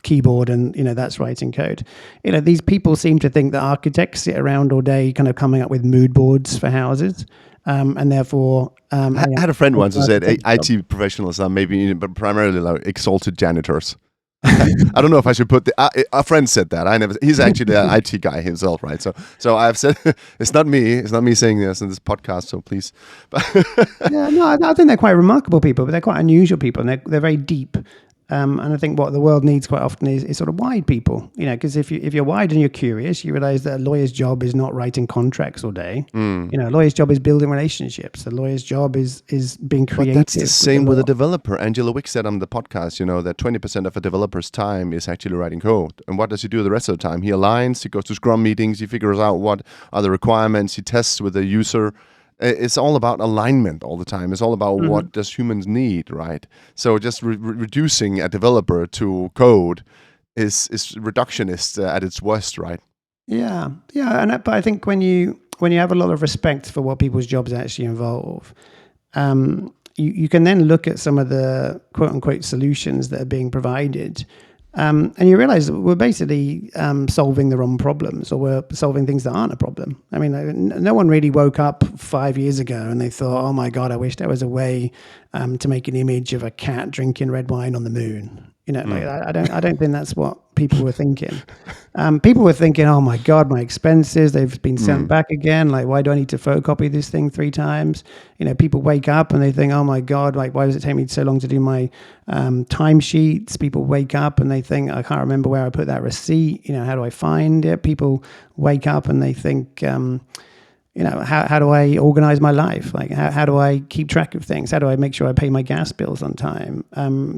keyboard and, that's writing code. These people seem to think that architects sit around all day kind of coming up with mood boards for houses. And therefore, I had a friend once who said IT professionals are maybe, but primarily like exalted janitors. I don't know if I should put a friend said that. He's actually an IT guy himself, right? So I've said it's not me saying this in this podcast. So please. Yeah, no, I think they're quite remarkable people, but they're quite unusual people, and they're very deep. And I think what the world needs quite often is sort of wide people, because if you're wide and you're curious, you realize that a lawyer's job is not writing contracts all day. A lawyer's job is building relationships. A lawyer's job is being creative. But that's the same with a developer. Angela Wick said on the podcast, that 20% of a developer's time is actually writing code. And what does he do the rest of the time? He aligns, he goes to Scrum meetings, he figures out what are the requirements, he tests with the user. It's all about alignment all the time. It's all about what does humans need, right? So just reducing a developer to code is reductionist at its worst, right? Yeah. But I think when you have a lot of respect for what people's jobs actually involve, you can then look at some of the quote unquote solutions that are being provided. And you realize that we're basically solving the wrong problems, or we're solving things that aren't a problem. I mean, no one really woke up 5 years ago and they thought, oh my God, I wish there was a way to make an image of a cat drinking red wine on the moon. I don't think that's what people were thinking. People were thinking, oh my God, my expenses, they've been sent back again. Like, why do I need to photocopy this thing 3 times? People wake up and they think, oh my God, like, why does it take me so long to do my timesheets? People wake up and they think, I can't remember where I put that receipt. How do I find it? People wake up and they think, how do I organize my life? Like, how do I keep track of things? How do I make sure I pay my gas bills on time?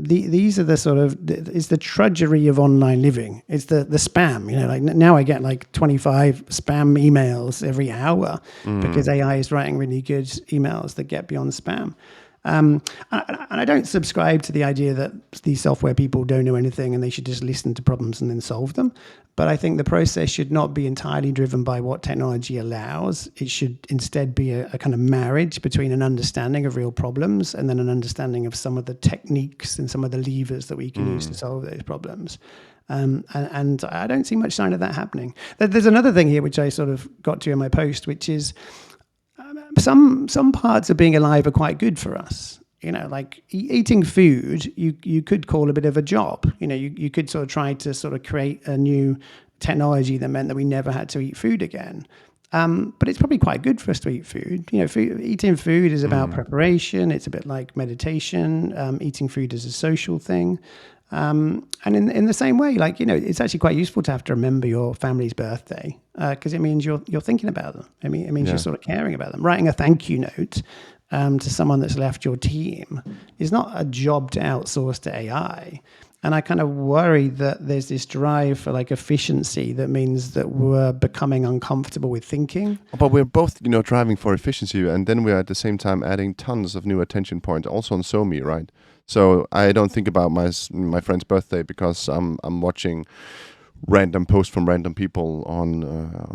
These are the sort of, it's the trudgery of online living. It's the spam, like now I get like 25 spam emails every hour because AI is writing really good emails that get beyond spam. And I don't subscribe to the idea that these software people don't know anything and they should just listen to problems and then solve them. But I think the process should not be entirely driven by what technology allows. It should instead be a kind of marriage between an understanding of real problems and then an understanding of some of the techniques and some of the levers that we can use to solve those problems. And I don't see much sign of that happening. There's another thing here which I sort of got to in my post, which is some parts of being alive are quite good for us. Like eating food, you could call a bit of a job. You could sort of try to sort of create a new technology that meant that we never had to eat food again. But it's probably quite good for us to eat food. Eating food is about preparation. It's a bit like meditation. Eating food is a social thing. And in the same way, it's actually quite useful to have to remember your family's birthday because it means you're thinking about them. It means you're sort of caring about them. Writing a thank you note to someone that's left your team is not a job to outsource to AI. And I kind of worry that there's this drive for efficiency that means that we're becoming uncomfortable with thinking. But we're both, driving for efficiency, and then we're at the same time adding tons of new attention points, also on SoMe, right? So I don't think about my friend's birthday because I'm watching random posts from random people on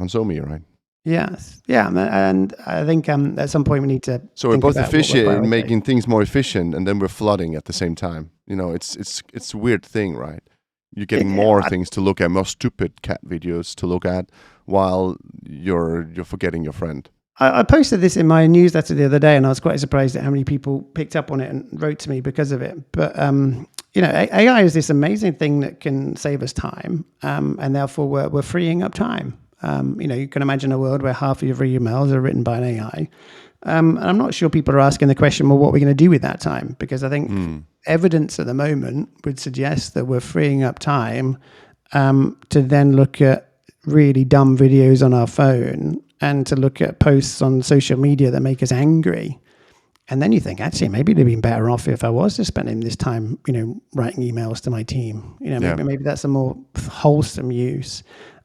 SoMe, right? Yes, yeah, and I think at some point we need to. So we're both efficient in making things more efficient, and then we're flooding at the same time. It's a weird thing, right? You're getting more things to look at, more stupid cat videos to look at, while you're forgetting your friend. I posted this in my newsletter the other day, and I was quite surprised at how many people picked up on it and wrote to me because of it. But AI is this amazing thing that can save us time, and therefore we're freeing up time. You can imagine a world where half of your emails are written by an AI. And I'm not sure people are asking the question, well, what are we going to do with that time? Because I think evidence at the moment would suggest that we're freeing up time to then look at really dumb videos on our phone and to look at posts on social media that make us angry. And then you think, actually, maybe it'd been better off if I was just spending this time, writing emails to my team. Maybe that's a more wholesome use.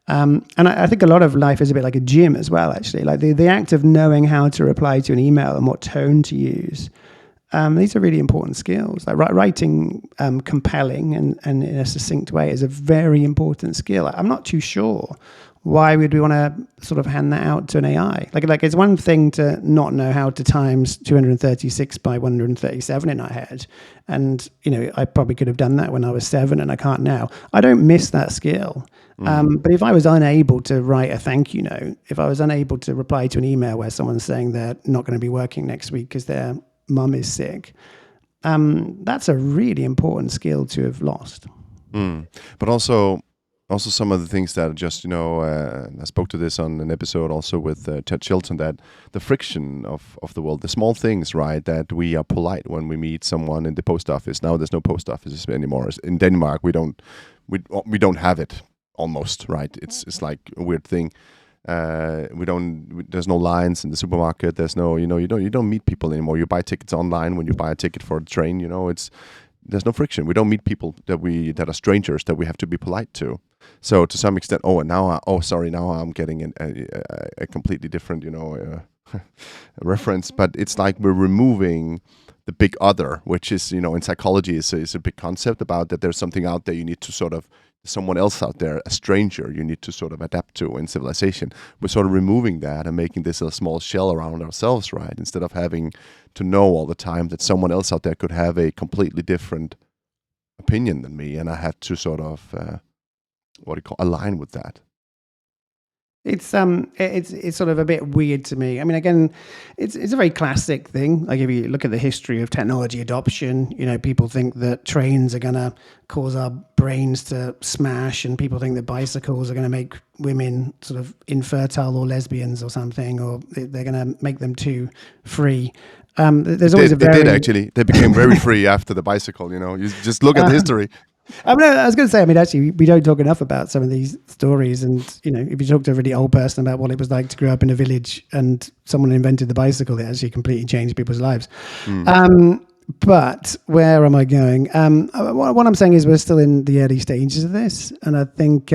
And I think a lot of life is a bit like a gym as well, actually. Like the act of knowing how to reply to an email and what tone to use. These are really important skills. Like writing compelling and in a succinct way is a very important skill. I'm not too sure why would we want to sort of hand that out to an AI? Like it's one thing to not know how to times 236 by 137 in our head. And, I probably could have done that when I was 7 and I can't now. I don't miss that skill. But if I was unable to write a thank you note, if I was unable to reply to an email where someone's saying they're not going to be working next week because their mum is sick, that's a really important skill to have lost. But also some of the things that are just, I spoke to this on an episode also with Ted Chilton, that the friction of the world, the small things, right, that we are polite when we meet someone in the post office. Now there's no post offices anymore. In Denmark, we don't have it. Almost, right? It's like a weird thing. There's no lines in the supermarket. There's no, you don't meet people anymore. You buy tickets online when you buy a ticket for the train. There's no friction. We don't meet people that are strangers that we have to be polite to. So to some extent, now I'm getting a completely different, reference. But it's like we're removing the big other, which is, in psychology is a big concept about that. There's something out there you need to sort of. Someone else out there, a stranger, you need to sort of adapt to in civilization. We're sort of removing that and making this a small shell around ourselves, right? Instead of having to know all the time that someone else out there could have a completely different opinion than me, and I had to sort of align with that. It's sort of a bit weird to me. I mean, again, it's a very classic thing. Like if you look at the history of technology adoption, people think that trains are going to cause our brains to smash, and people think that bicycles are going to make women sort of infertile or lesbians or something, or they're going to make them too free. There's always they did actually. They became very free after the bicycle. You just look at history. I was going to say, actually, we don't talk enough about some of these stories. And, if you talk to a really old person about what it was like to grow up in a village and someone invented the bicycle, it actually completely changed people's lives. But where am I going? What I'm saying is we're still in the early stages of this. And I think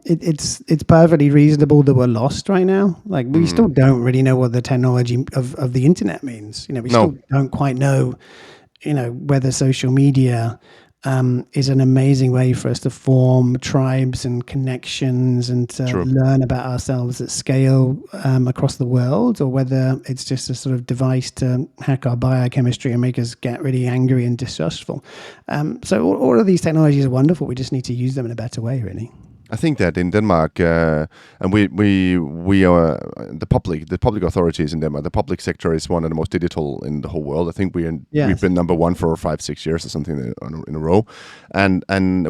it's perfectly reasonable that we're lost right now. Like we still don't really know what the technology of the internet means. We still don't quite know, whether social media is an amazing way for us to form tribes and connections and to learn about ourselves at scale across the world, or whether it's just a sort of device to hack our biochemistry and make us get really angry and distrustful. So all of these technologies are wonderful. We just need to use them in a better way, really. I think that in Denmark, and we are the public authorities in Denmark. The public sector is one of the most digital in the whole world. I think we've Yes. been number one for 5-6 years or something in a row, and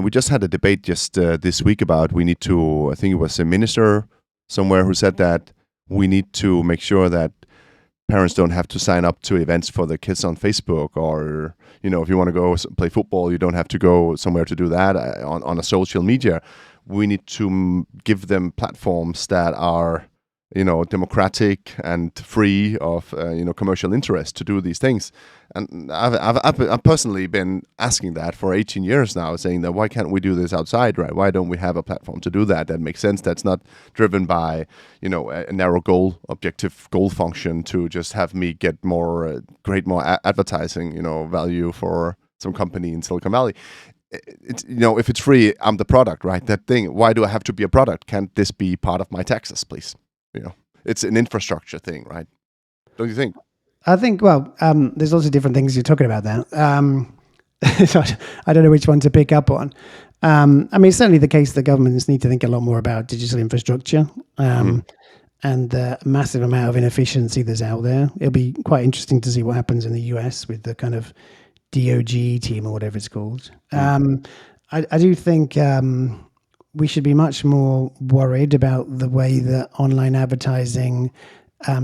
we just had a debate just this week about we need to. I think it was a minister somewhere who said that we need to make sure that parents don't have to sign up to events for their kids on Facebook, or if you want to go play football, you don't have to go somewhere to do that on a social media. We need to give them platforms that are democratic and free of commercial interest to do these things. And I've personally been asking that for 18 years now, saying that why can't we do this outside, right? Why don't we have a platform to do that makes sense, that's not driven by a narrow objective goal function to just have me get more advertising value for some company in Silicon Valley. It's if it's free, I'm the product, right? That thing. Why do I have to be a product? Can't this be part of my taxes, please? It's an infrastructure thing, right? Don't you think? I think, there's lots of different things you're talking about there. So I don't know which one to pick up on. It's certainly the case that governments need to think a lot more about digital infrastructure and the massive amount of inefficiency that's out there. It'll be quite interesting to see what happens in the US with the kind of DOG team or whatever it's called. I do think we should be much more worried about the way that online advertising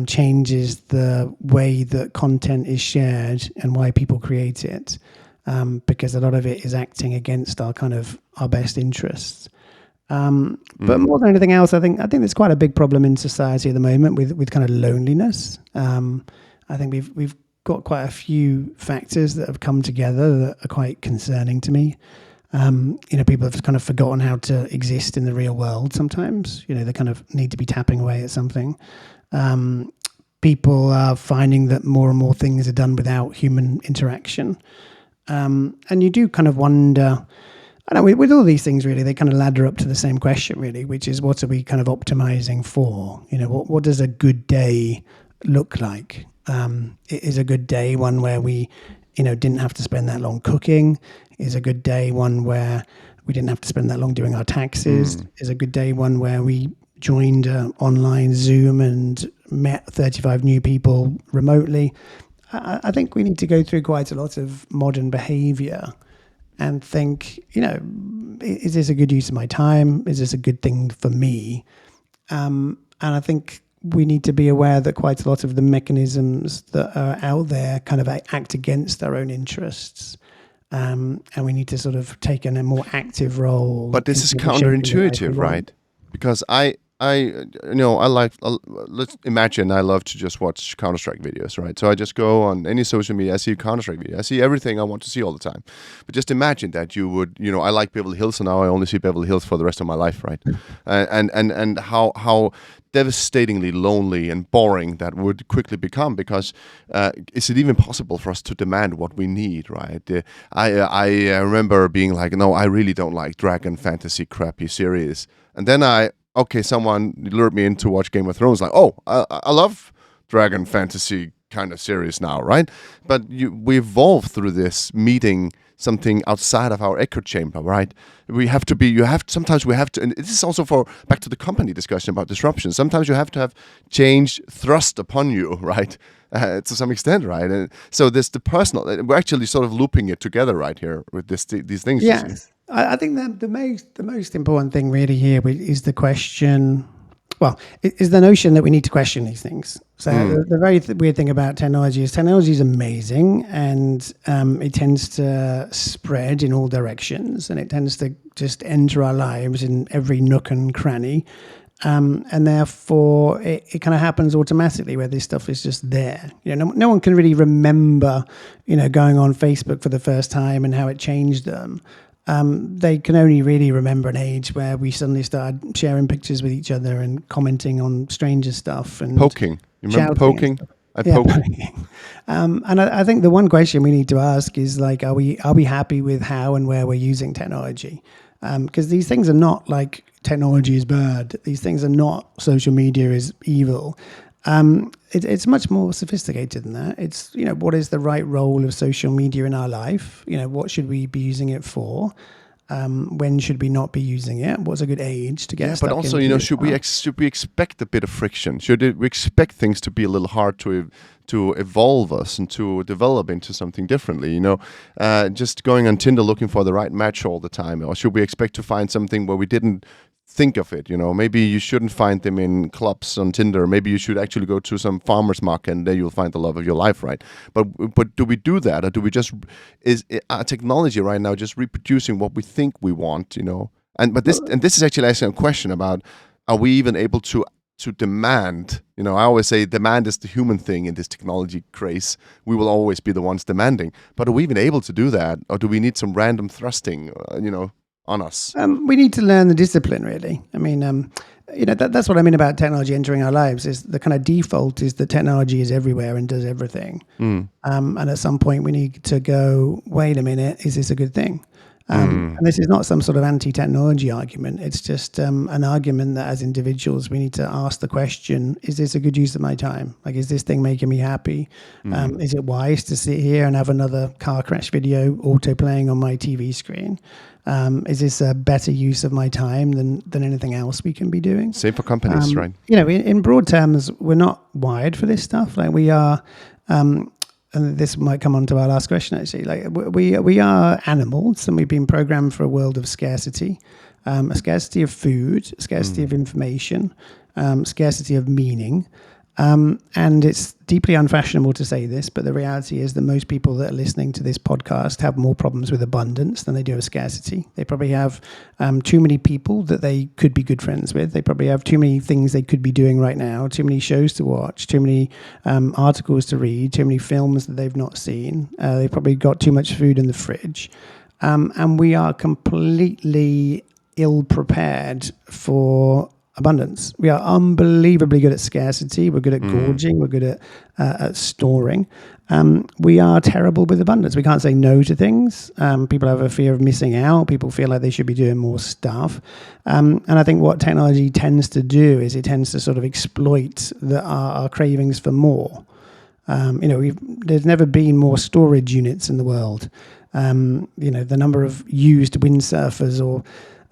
changes the way that content is shared and why people create it, because a lot of it is acting against our best interests. But more than anything else, I think there's quite a big problem in society at the moment with kind of loneliness. I think we've got quite a few factors that have come together that are quite concerning to me. People have kind of forgotten how to exist in the real world sometimes. They kind of need to be tapping away at something. People are finding that more and more things are done without human interaction. And you do kind of wonder, I don't know, with all these things really, they kind of ladder up to the same question really, which is what are we kind of optimizing for? What does a good day look like? Is a good day one where we didn't have to spend that long cooking? Is a good day one where we didn't have to spend that long doing our taxes? Is a good day one where we joined online Zoom and met 35 new people remotely? I think we need to go through quite a lot of modern behavior and think, is this a good use of my time? Is this a good thing for me? And I think we need to be aware that quite a lot of the mechanisms that are out there kind of act against our own interests. And we need to sort of take a more active role. But this is counterintuitive, right? Because let's imagine I love to just watch Counter-Strike videos, right? So I just go on any social media, I see Counter-Strike video, I see everything I want to see all the time. But just imagine that you would, I like Beverly Hills, and now I only see Beverly Hills for the rest of my life, right? And how devastatingly lonely and boring that would quickly become, because is it even possible for us to demand what we need, right? I remember being like, no, I really don't like dragon fantasy crappy series. And then someone lured me in to watch Game of Thrones, like, I love dragon fantasy kind of series now, right? But we evolve through this meeting something outside of our echo chamber, right? Sometimes we have to, and this is also back to the company discussion about disruption. Sometimes you have to have change thrust upon you, right? To some extent, right? And so there's the personal, we're actually sort of looping it together right here with these things. Yes. I think that the most important thing really here is the question, is the notion that we need to question these things. So the very weird thing about technology is amazing, and it tends to spread in all directions, and it tends to just enter our lives in every nook and cranny. And therefore, it kind of happens automatically where this stuff is just there. No one can really remember, going on Facebook for the first time and how it changed them. They can only really remember an age where we suddenly started sharing pictures with each other and commenting on stranger stuff and poking. You remember poking? Poking. And I think the one question we need to ask is like, are we happy with how and where we're using technology? Because these things are not like technology is bad. These things are not social media is evil. It's much more sophisticated than that. It's, what is the right role of social media in our life? What should we be using it for? When should we not be using it? What's a good age to get? Yeah, stuck but also, into it? should we expect a bit of friction? We expect things to be a little hard to evolve us and to develop into something differently? Just going on Tinder looking for the right match all the time, or should we expect to find something where we didn't think of it? Maybe you shouldn't find them in clubs on Tinder. Maybe you should actually go to some farmer's market and there you'll find the love of your life, right? But do we do that, or do we just is our technology right now just reproducing what we think we want? This is actually asking a question about, are we even able to demand? I always say demand is the human thing in this technology craze. We will always be the ones demanding. But are we even able to do that, or do we need some random thrusting? On us? We need to learn the discipline, really. I mean, that's what I mean about technology entering our lives. Is the kind of default is that technology is everywhere and does everything. And at some point we need to go, wait a minute, is this a good thing? And this is not some sort of anti-technology argument. It's just an argument that as individuals, we need to ask the question, is this a good use of my time? Like, is this thing making me happy? Is it wise to sit here and have another car crash video auto-playing on my TV screen? Is this a better use of my time than anything else we can be doing? Same for companies, right? In broad terms, we're not wired for this stuff. Like we are... and this might come on to our last question, actually. Like we are animals, and we've been programmed for a world of scarcity, a scarcity of food, a scarcity of information, scarcity of meaning. And it's deeply unfashionable to say this, but the reality is that most people that are listening to this podcast have more problems with abundance than they do with scarcity. They probably have too many people that they could be good friends with. They probably have too many things they could be doing right now, too many shows to watch, too many articles to read, too many films that they've not seen. They've probably got too much food in the fridge. And we are completely ill-prepared for abundance. We are unbelievably good at scarcity. We're good at gorging. We're good at storing. We are terrible with abundance. We can't say no to things. People have a fear of missing out. People feel like they should be doing more stuff. And I think what technology tends to do is it tends to sort of exploit our cravings for more. There's never been more storage units in the world. The number of used windsurfers or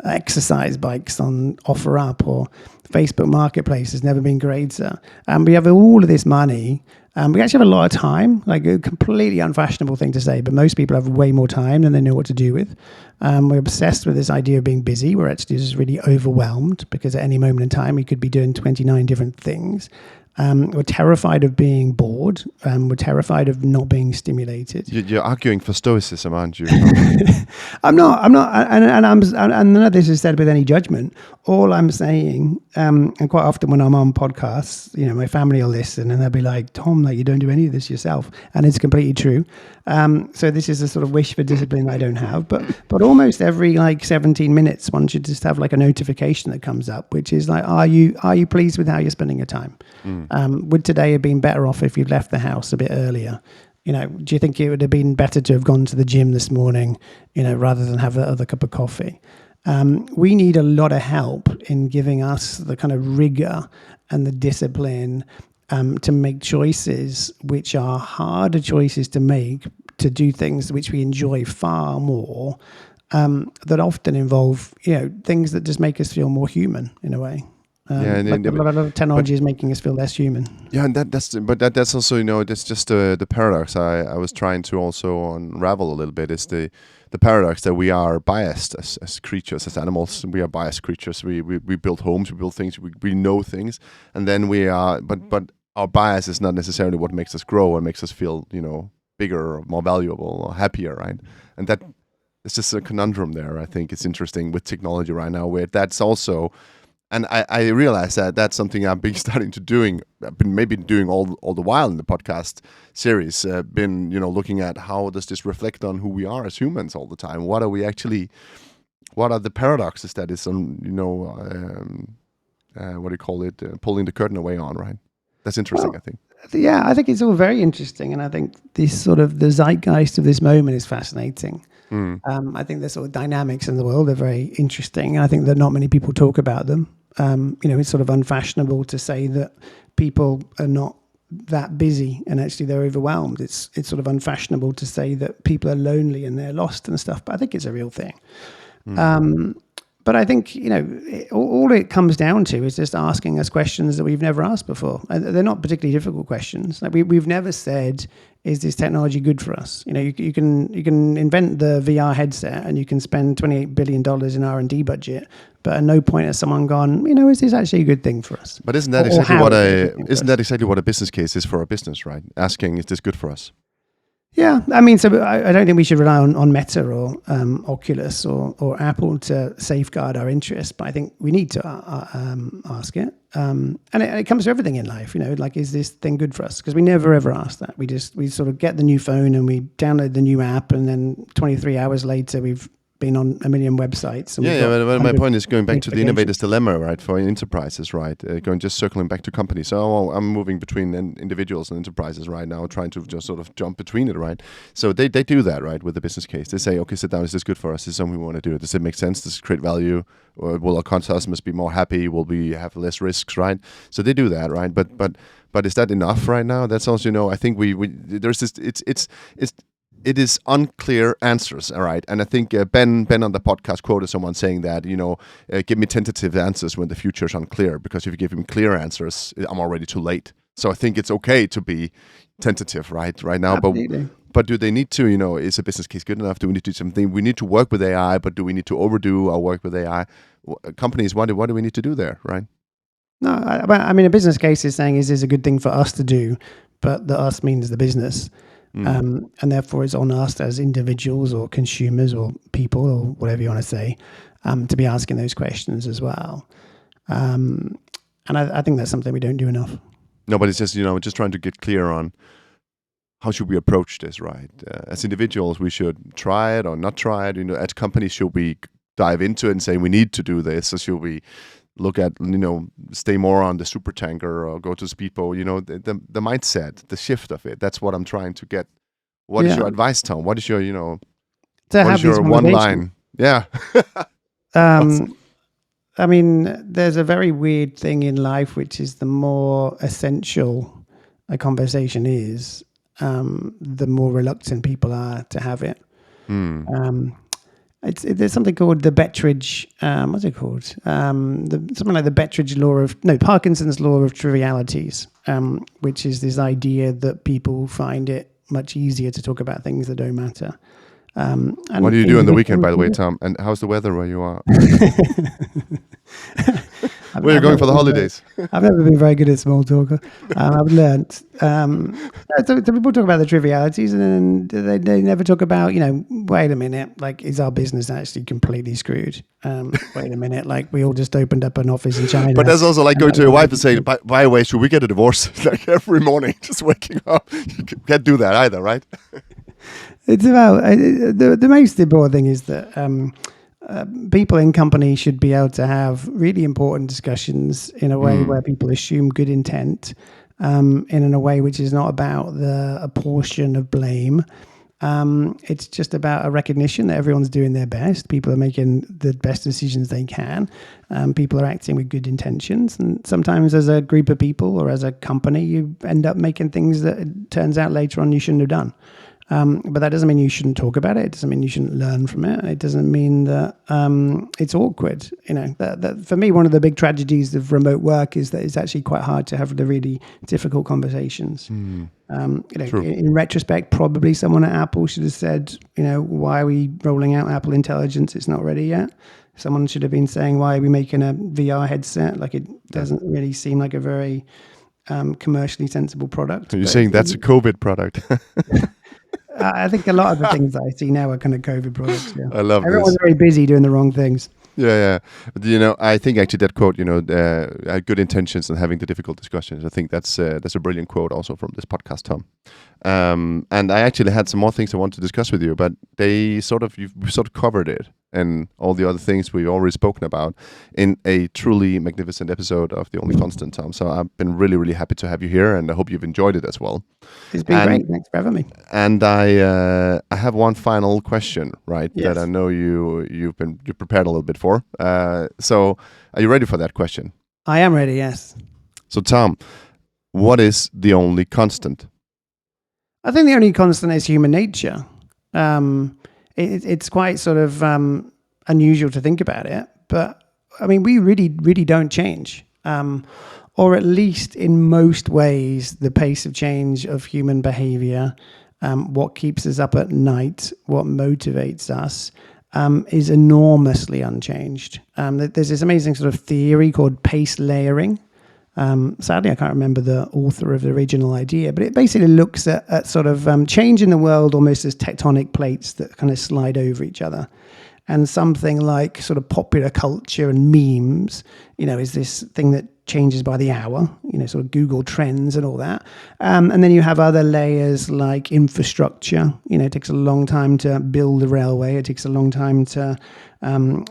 exercise bikes on OfferUp or Facebook Marketplace has never been greater. And we have all of this money. We actually have a lot of time, like a completely unfashionable thing to say, but most people have way more time than they know what to do with. We're obsessed with this idea of being busy. We're actually just really overwhelmed because at any moment in time, we could be doing 29 different things. We're terrified of being bored. We're terrified of not being stimulated. You're arguing for stoicism, aren't you? I'm not, and none of this is said with any judgment. All I'm saying, and quite often when I'm on podcasts, my family will listen and they'll be like, Tom, like you don't do any of this yourself. And it's completely true. So this is a sort of wish for discipline that I don't have. But almost every 17 minutes, one should just have like a notification that comes up, which is like, are you pleased with how you're spending your time? Would today have been better off if you'd left the house a bit earlier? Do you think it would have been better to have gone to the gym this morning, rather than have that other cup of coffee? We need a lot of help in giving us the kind of rigor and the discipline to make choices which are harder choices to make, to do things which we enjoy far more, that often involve, things that just make us feel more human in a way. A lot of technology is making us feel less human. Yeah, and that's also, that's just the paradox I was trying to also unravel a little bit, is the paradox that we are biased as creatures, as animals. We are biased creatures. We build homes, we build things, we know things, and then we are, but our bias is not necessarily what makes us grow and makes us feel, bigger or more valuable or happier, right? And that it's just a conundrum there. I think it's interesting with technology right now, where that's also. And I realize that that's something I've been starting to doing. I've been maybe doing all the while in the podcast series. Been looking at how does this reflect on who we are as humans all the time. What are the paradoxes that is on what do you call it? Pulling the curtain away on, right? That's interesting. I think. Yeah, I think it's all very interesting, and I think this sort of the zeitgeist of this moment is fascinating. I think the sort of dynamics in the world are very interesting, and I think that not many people talk about them. It's sort of unfashionable to say that people are not that busy and actually they're overwhelmed. It's sort of unfashionable to say that people are lonely and they're lost and stuff, but I think it's a real thing. But I think, all it comes down to is just asking us questions that we've never asked before. And they're not particularly difficult questions. Like we've never said, is this technology good for us? You can invent the VR headset and you can spend $28 billion in R&D budget, but at no point has someone gone, is this actually a good thing for us? But isn't that exactly what a business case is for a business, right? Asking, is this good for us? Yeah, I mean, so I don't think we should rely on Meta or Oculus or Apple to safeguard our interests, but I think we need to ask it. And it comes to everything in life, like, is this thing good for us? Because we never ever ask that. We sort of get the new phone and we download the new app, and then 23 hours later we've been on a million websites. And but my point is going back to the innovator's dilemma, right? For enterprises, right? Just circling back to companies. So I'm moving between individuals and enterprises right now, trying to just sort of jump between it, right? So they do that, right, with the business case. They say, okay, sit down. Is this good for us? Is this something we want to do? Does it make sense? Does it create value? Or will our customers be more happy? Will we have less risks, right? So they do that, right? But is that enough right now? That's also, I think we there's this. It is unclear answers, all right? And I think Ben on the podcast quoted someone saying that, give me tentative answers when the future is unclear, because if you give him clear answers, I'm already too late. So I think it's okay to be tentative right now. Absolutely. But do they need to, is a business case good enough? Do we need to do something? We need to work with AI, but do we need to overdo our work with AI? Companies, what do we need to do there, right? No, I mean, a business case is saying, is this a good thing for us to do? But the us means the business. And therefore it's on us as individuals or consumers or people or whatever you want to say, to be asking those questions as well. And I think that's something we don't do enough. No, but it's just, just trying to get clear on how should we approach this, right? As individuals, we should try it or not try it. As companies, should we dive into it and say we need to do this? Or should we look at, stay more on the super tanker or go to speedboat, the mindset, the shift of it. That's what I'm trying to get. What is your advice, Tom? What is your, what is your one line? Yeah. I mean, there's a very weird thing in life, which is the more essential a conversation is, the more reluctant people are to have it. There's something called the Bettridge, what's it called? Something like the Bettridge Parkinson's law of trivialities, which is this idea that people find it much easier to talk about things that don't matter. And what do you do on the weekend, by the way, Tom? And how's the weather where you are? Where are you going for the holidays? I've never been very good at small talk. I've learned. So people talk about the trivialities, and then they never talk about, wait a minute, like, is our business actually completely screwed? Wait a minute, like, we all just opened up an office in China. But that's also like going to your wife and saying, by the way, should we get a divorce? Like every morning, just waking up. You can't do that either, right? It's about, the most important thing is that people in companies should be able to have really important discussions in a way where people assume good intent, in a way which is not about a portion of blame. It's just about a recognition that everyone's doing their best. People are making the best decisions they can. People are acting with good intentions. And sometimes as a group of people or as a company, you end up making things that it turns out later on you shouldn't have done. But that doesn't mean you shouldn't talk about it. It doesn't mean you shouldn't learn from it. It doesn't mean that it's awkward. That for me, one of the big tragedies of remote work is that it's actually quite hard to have the really difficult conversations. In retrospect, probably someone at Apple should have said, why are we rolling out Apple Intelligence? It's not ready yet. Someone should have been saying, why are we making a VR headset? Like, it doesn't really seem like a very commercially sensible product. You're saying that's a COVID product? I think a lot of the things that I see now are kind of COVID products. Yeah. I love Everyone's this. very busy doing the wrong things. Yeah. I think actually that quote, good intentions and having the difficult discussions. I think that's a brilliant quote also from this podcast, Tom. And I actually had some more things I want to discuss with you, but you've sort of covered it and all the other things we've already spoken about in a truly magnificent episode of The Only Constant, Tom. So I've been really, really happy to have you here, and I hope you've enjoyed it as well. It's been great. Thanks for having me. And I have one final question, right? Yes. That I know you prepared a little bit for. So are you ready for that question? I am ready. Yes. So Tom, what is the only constant? I think the only constant is human nature. It's quite sort of unusual to think about it, but I mean, we really don't change. Or at least in most ways, the pace of change of human behavior, what keeps us up at night, what motivates us, is enormously unchanged. There's this amazing sort of theory called pace layering. Sadly, I can't remember the author of the original idea, but it basically looks at sort of change in the world almost as tectonic plates that kind of slide over each other. And something like sort of popular culture and memes, is this thing that changes by the hour, sort of Google Trends and all that. And then you have other layers like infrastructure. It takes a long time to build a railway. It takes a long time to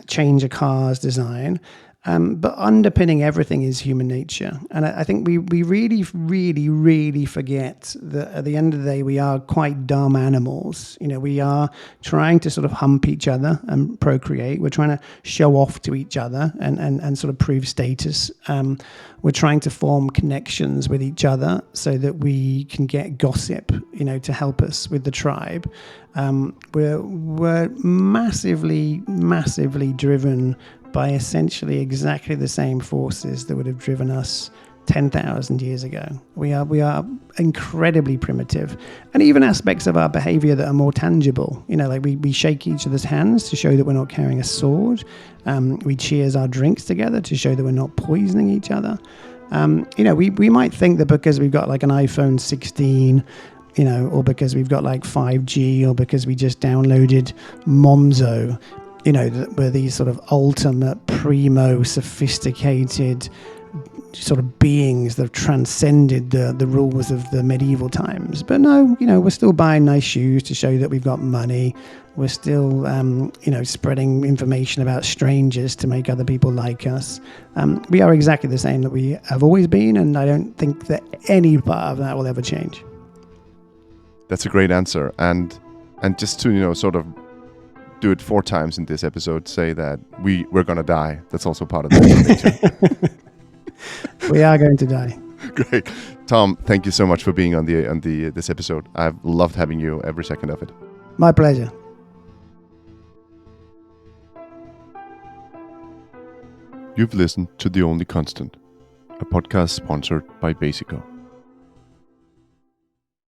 change a car's design. But underpinning everything is human nature. And I think we really, really, really forget that at the end of the day, we are quite dumb animals. We are trying to sort of hump each other and procreate. We're trying to show off to each other and sort of prove status. We're trying to form connections with each other so that we can get gossip, to help us with the tribe. We're massively, massively driven by essentially exactly the same forces that would have driven us 10,000 years ago. We are incredibly primitive, and even aspects of our behavior that are more tangible. Like we shake each other's hands to show that we're not carrying a sword. We cheers our drinks together to show that we're not poisoning each other. We might think that because we've got like an iPhone 16, or because we've got like 5G, or because we just downloaded Monzo, that we're these sort of ultimate primo sophisticated sort of beings that have transcended the rules of the medieval times. But no, we're still buying nice shoes to show that we've got money. We're still, spreading information about strangers to make other people like us. We are exactly the same that we have always been, and I don't think that any part of that will ever change. That's a great answer. And just to, sort of do it 4 times in this episode, say that we're going to die. That's also part of the nature. We are going to die. Great. Tom, thank you so much for being on this episode. I've loved having you every second of it. My pleasure. You've listened to The Only Constant, a podcast sponsored by Basico.